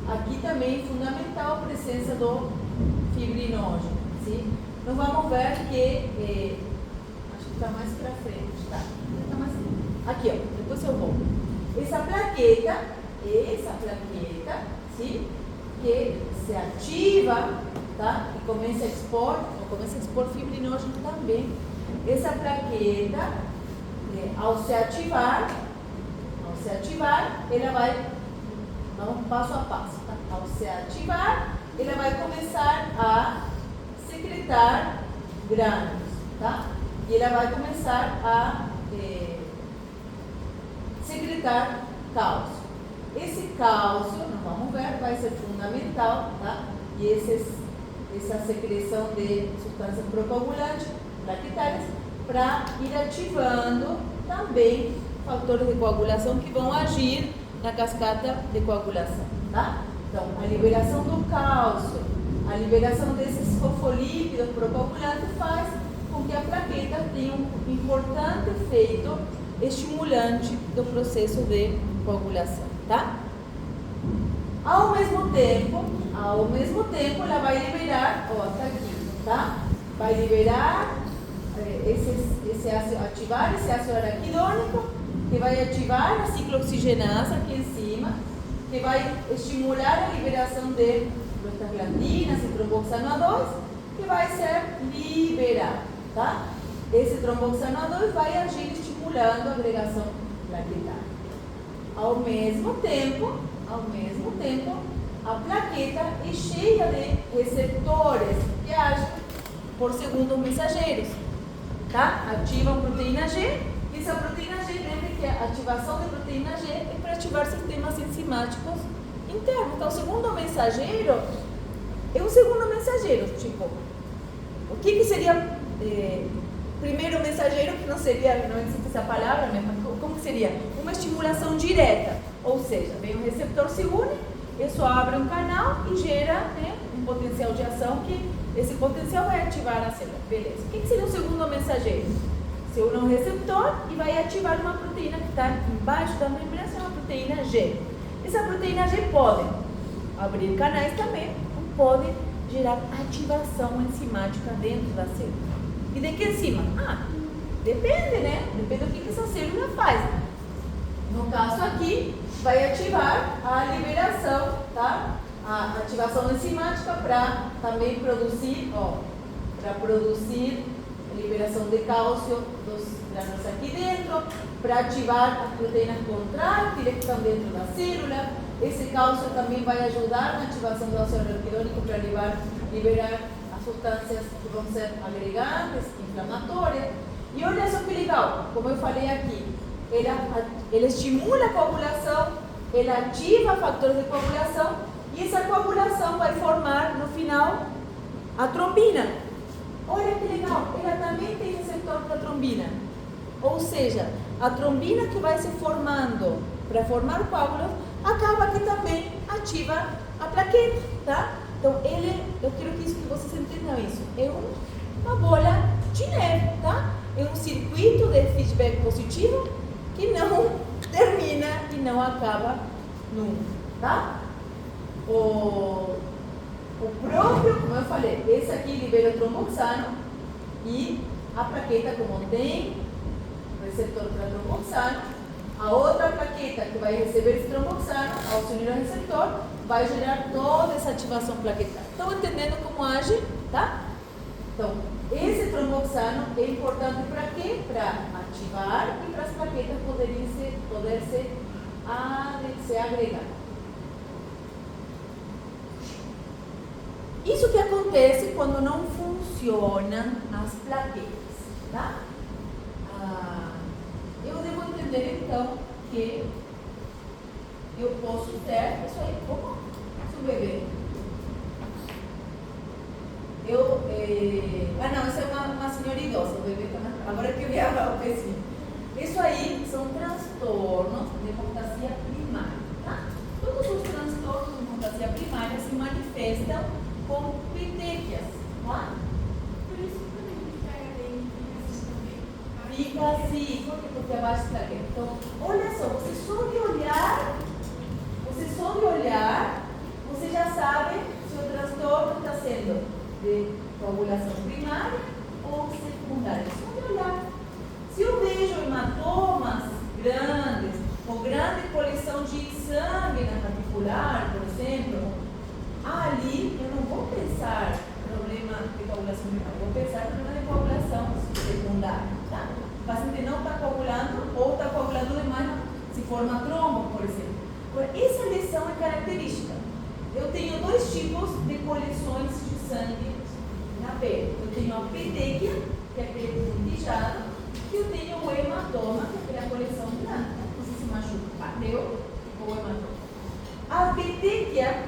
Aqui também é fundamental a presença do fibrinógeno, sim? Nós vamos ver que, acho que está mais para frente, tá? Tá mais... Aqui, ó, depois eu volto. Essa plaqueta, sim? Que se ativa, tá? E começa a expor fibrinógeno também. Essa plaqueta, ao se ativar, ela vai, vamos passo a passo, tá? Ao se ativar, ela vai começar a secretar grânulos, tá? E ela vai começar a secretar cálcio. Esse cálcio, nós vamos ver, vai ser fundamental, tá? E essa secreção de substâncias procoagulantes, plaquetárias, para ir ativando também fatores de coagulação que vão agir na cascata de coagulação, tá? Então, a liberação do cálcio, a liberação desses fosfolípidos procoagulantes faz com que a plaqueta tenha um importante efeito estimulante do processo de coagulação, tá? Ao mesmo tempo, ela vai liberar, ó, tá aqui, tá? Vai liberar ativar esse ácido araquidônico, que vai ativar a ciclooxigenasa aqui em cima, que vai estimular a liberação de prostaglandinas e tromboxano A2, que vai ser liberado, tá? Esse tromboxano A2 vai agir estimulando a agregação plaquetária. Ao mesmo tempo, a plaqueta é cheia de receptores que agem por segundos mensageiros, tá? Ativam proteína G, e essa proteína G, lembre que a ativação da proteína G é para ativar sistemas enzimáticos internos. Então, o segundo mensageiro é um segundo mensageiro, tipo, o que seria primeiro mensageiro, que não existe essa palavra, mas como que seria? Uma estimulação direta, ou seja, vem um receptor, se une, isso abre um canal e gera, né, um potencial de ação, que esse potencial vai ativar a célula. Beleza. O que seria o segundo mensageiro? Se une um receptor e vai ativar uma proteína que está embaixo da membrana, é uma proteína G. Essa proteína G pode abrir canais também, pode gerar ativação enzimática dentro da célula. E de que enzima? Depende, né? Depende do que essa célula faz. No caso aqui, vai ativar a liberação, tá? A ativação enzimática para também produzir, para produzir a liberação de cálcio dos grânulos aqui dentro, para ativar as proteínas contráteis que estão dentro da célula. Esse cálcio também vai ajudar na ativação do ácido araquidônico para liberar as substâncias que vão ser agregantes, inflamatórias. E olha só que legal, como eu falei aqui, ela estimula a coagulação, ela ativa fatores de coagulação, e essa coagulação vai formar no final a trombina. Olha que legal, ela também tem receptor para trombina. Ou seja, a trombina que vai se formando para formar coágulos, acaba que também ativa a plaqueta, tá? Então, eu quero que vocês entendam isso. É uma bola de neve, tá? É um circuito de feedback positivo que não termina e não acaba tá? O próprio, como eu falei, esse aqui libera o tromboxano e a plaqueta, como tem receptor para tromboxano, a outra plaqueta que vai receber esse tromboxano, ao se unir ao receptor, vai gerar toda essa ativação plaquetária. Estão entendendo como age? Tá? Então, esse tromboxano é importante para quê? Para ativar e para as plaquetas poder ser agregadas. Isso que acontece quando não funcionam as plaquetas, tá? Eu devo entender então que eu posso ter isso aí, como se o bebê. Não, essa é uma senhora idosa, o bebê também. Agora que eu ia falar o pezinho. Isso aí são transtornos de hemocracia primária, tá? Todos os transtornos de hemocracia primária se manifestam com petequias, tá? Por isso também Fica assim, porque abaixo da plaqueta. Então, olha só, você só de olhar, você já sabe se o transtorno está sendo de coagulação primária ou secundária. Só de olhar. Se eu vejo hematomas grandes, ou grande coleção de sangue na radicular, por exemplo, ali eu não vou pensar problema de coagulação primária, vou pensar problema de coagulação secundária, tá? O paciente não está coagulando ou está coagulando demais, se forma trombo, por exemplo. Agora, essa lesão é característica. Eu tenho dois tipos de coleções de sangue na pele. Eu tenho a petequia, que é aquele puntijado, e eu tenho o hematoma, que é aquela coleção grande. Você se machuca, bateu, ou hematoma. A petequia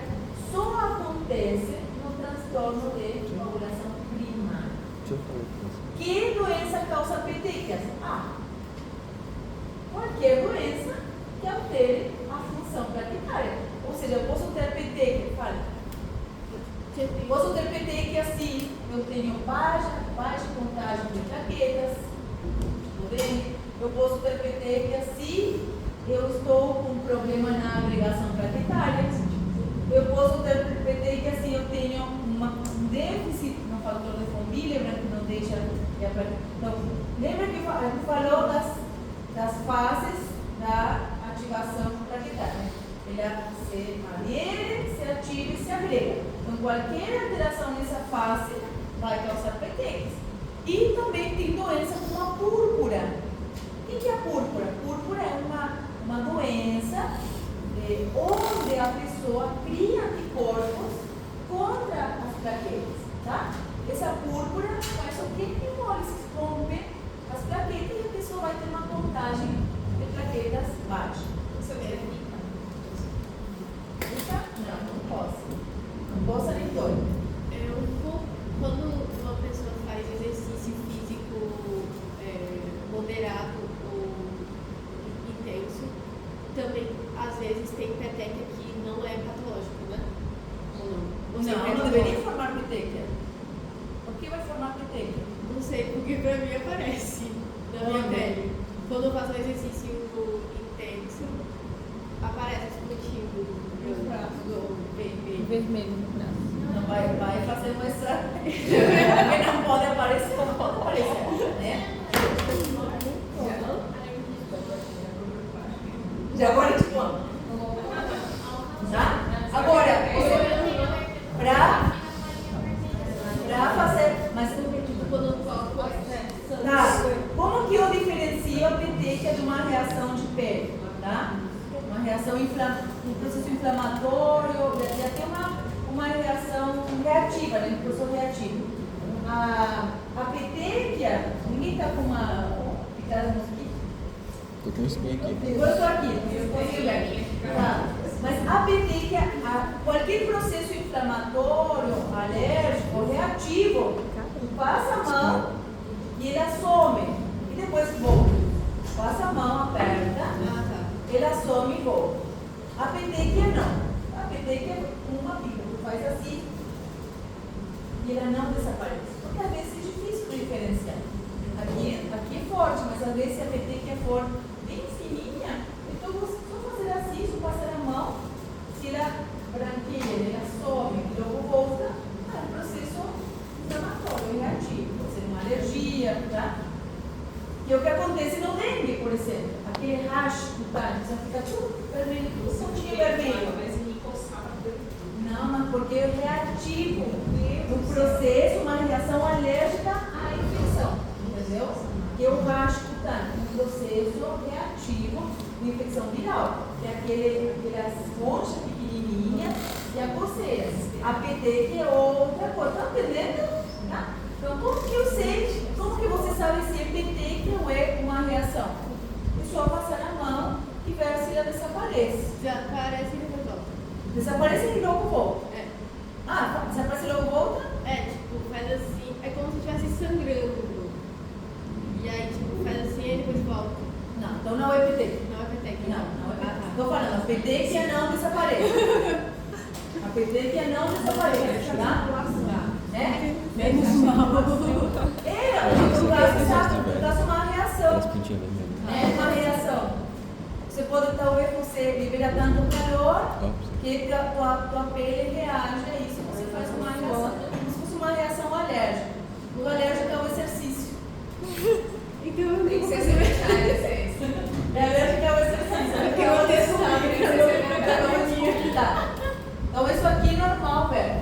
só acontece no transtorno de coagulação primária. Que doença causa petequias? Qualquer doença que altere a função plaquetária. Ou seja, eu posso ter petequia, posso ter petequia se eu tenho baixa contagem de plaquetas, eu posso ter petequia se eu estou com problema na agregação plaquetária, eu posso ter petequia se eu tenho um déficit no fator de von Willebrand que não deixa de aplaquetar. Então, lembra que a gente falou das fases da ativação plaquetária? Ela se adere, se ativa e se agrega. Então, qualquer alteração nessa fase vai causar petequias. E também tem doença como a púrpura. O que é a púrpura? A púrpura é uma doença onde a pessoa cria anticorpos contra as plaquetas, tá? Essa púrpura faz o que? Que se rompe as plaquetas e a pessoa vai ter uma contagem de plaquetas baixa. Isso é fica. Não posso. Não posso nem dói. Quando uma pessoa faz exercício físico moderado ou intenso, também às vezes tem petequia que não é patológico, né? Ou não? Não deveria formar petequia. Por que vai formar petequia? Não sei, porque pra mim aparece na minha pele. Quando eu faço um exercício intenso, aparece esse motivo no braço do Vermelho no braço. Não vai fazer uma extra. Porque não pode aparecer, né? Já agora tipo, tá? Agora, pra fazer, mas tá? Como que eu diferencio a petequia de uma reação de pele, tá? Uma reação um processo inflamatório, já tem uma reação reativa, né? Um processo reativo. A petequia, ninguém está com uma picada de mosquito? Tô com um espinho aqui. Eu estou aqui. Tá. Mas a petequia, qualquer processo inflamatório, alérgico ou reativo, passa a mão e ela some. E depois volta. Passa a mão, aperta, ela some e volta. A petequia não. A petequia é uma pica. Tu faz assim e ela não desaparece. Porque às vezes é difícil de diferenciar. Aqui é forte, mas às vezes se a petequia for bem fininha, então você só fazer assim, só passar a mão dia, tá? Que é o que acontece no dengue, por exemplo. Aquele rash cutâneo, você fica tudo vermelho, tudo pontinho vermelho. Não, mas porque é reativo. Um processo, uma reação alérgica à infecção, entendeu? Que é o rash cutâneo, um processo reativo de infecção viral. Que é aquelas conchas pequenininhas e a coceira. A PT que é outra coisa, tá entendendo? Tá? Então, como que eu sei, como que você sabe se é PT que não é uma reação? É só passar a mão e ver se ela desaparece. Desaparece e depois volta. Desaparece e logo volta. É. Ah, desaparece e logo volta? É, tipo, faz assim, é como se estivesse sangrando. E aí, tipo, faz assim e depois volta. Não, então não é PT. Não é peteca. Não é PT. Estou falando, a petequia não desaparece. A petequia não desaparece, tá? É? Menos mal. No caso, uma reação. É uma reação. Você pode, talvez, você libera tanto calor que tua pele reage a isso. Você faz uma reação, como se fosse uma reação alérgica. O alérgico é o exercício. Então, Tem que ser secretária, essência. É alérgico é o exercício. Porque eu odeio Tá. Então, isso aqui é normal, velho.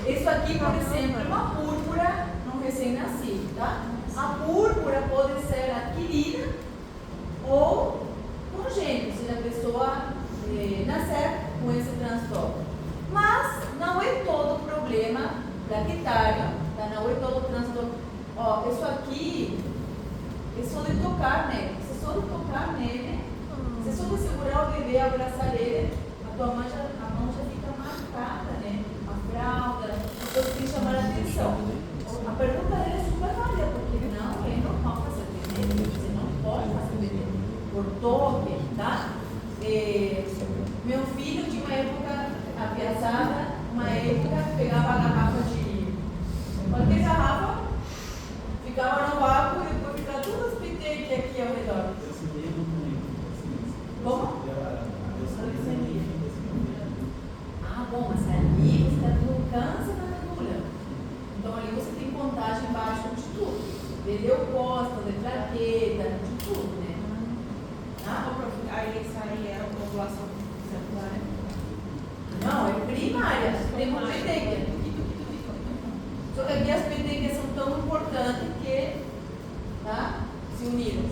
Isso aqui, por exemplo, é uma púrpura no recém-nascido, tá? A púrpura pode ser adquirida ou congênita, se a pessoa nascer com esse transtorno. Mas não é todo problema plaquetário, tá? Não é todo transtorno. Ó, isso aqui é só de tocar nele. Se só de tocar nele, se só de segurar o bebê, abraçar ele, a mão já fica marcada, né? A fralda, então você tem que chamar a atenção. A pergunta dele é super válida, porque não é normal fazer bebê. Você não pode fazer bebê por toque, tá? Meu filho tinha uma época apiaçada, uma época pegava a garrafa de qualquer garrafa, ficava no vácuo e depois ficava todas as petequias aqui ao redor. Como? Ah, bom, mas ali você está tendo câncer na medula. Então ali você tem contagem baixa de tudo. De leucócito, de plaqueta, de tudo, né? Aí isso aí é a população secundária. Não, é primária. Tem uma petequia. Só que aqui as petequias são tão importantes que, tá? Se uniram.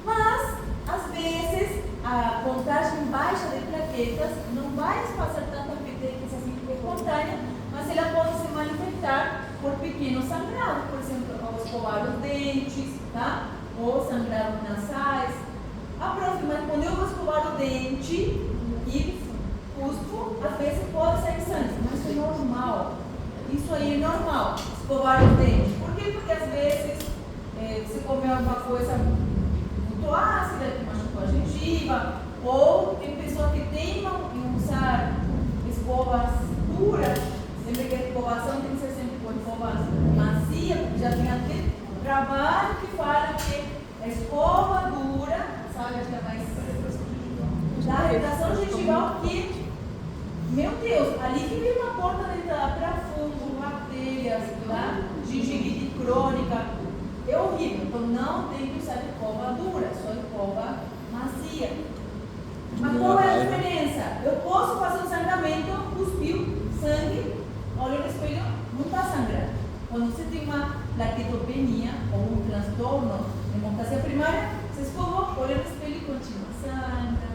Mas, às vezes, a contagem baixa de plaquetas não vai passar tanta petequias assim espontânea, mas ela pode se manifestar por pequenos sangrados, por exemplo, ao escovar os dentes, tá? Ou sangrados nasais. A prof, mas quando eu vou escovar o dente e cuspo, às vezes pode sair sangue, mas isso é normal. Isso aí é normal, escovar os dentes. Por quê? Porque às vezes você come alguma coisa muito ácida, que machucou a gengiva, ou tem pessoas que teimam em usar escovas duras. Sempre que a escovação tem que ser sempre com escovas macias, porque já tem aquele trabalho que fala que a escova dura, sabe, acho que é mais da irritação gengival que, meu Deus, ali que vem uma porta de entrada para fungo, bactérias, tá? Gengivite crônica, é horrível. Então não tem que usar escova dura, só escova macia. Mas qual é a diferença? Eu posso fazer um sangramento, cuspiu sangue, olha no espelho, não está sangrando. Quando você tem uma plaquetopenia ou um transtorno de hemocracia primária, você escovou, olha no espelho e continua. Sangra,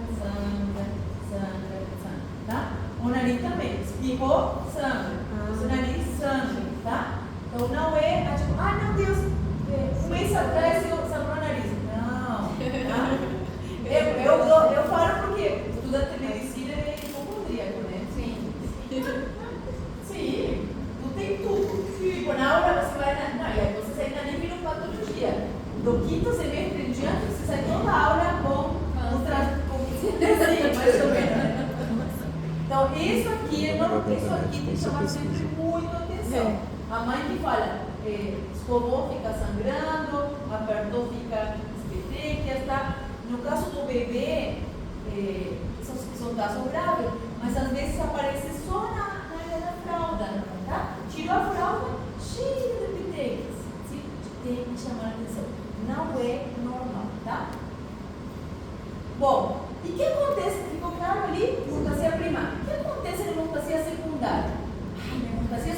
tá? O nariz também, espirrou, sangra. O nariz sangra, tá? Então não é, tipo, ai meu Deus, um mês atrás eu sangrou o nariz. Não, tá? Eu falo porque estudante de medicina é hipocondríaco, né? Sim. Sim, não tem tudo. Tipo, na aula você vai na. Não, e aí você sai na nível patologia. Do quinto semestre em diante, você sai toda a aula com o tratamento, mais ou menos. Então, isso aqui tem que chamar sempre muito atenção. A mãe que fala, escovou, fica sangrando, apertou, fica espetequias, tá? No caso do bebê, são casos graves, mas às vezes aparece só na área da fralda, tá? Tirou a fralda, cheia de petequias. Tem que chamar Tá? Bom, e o que acontece? Ficou claro ali? Hemoptasia primária. O que acontece na hemoptasia secundária? A hemoptasia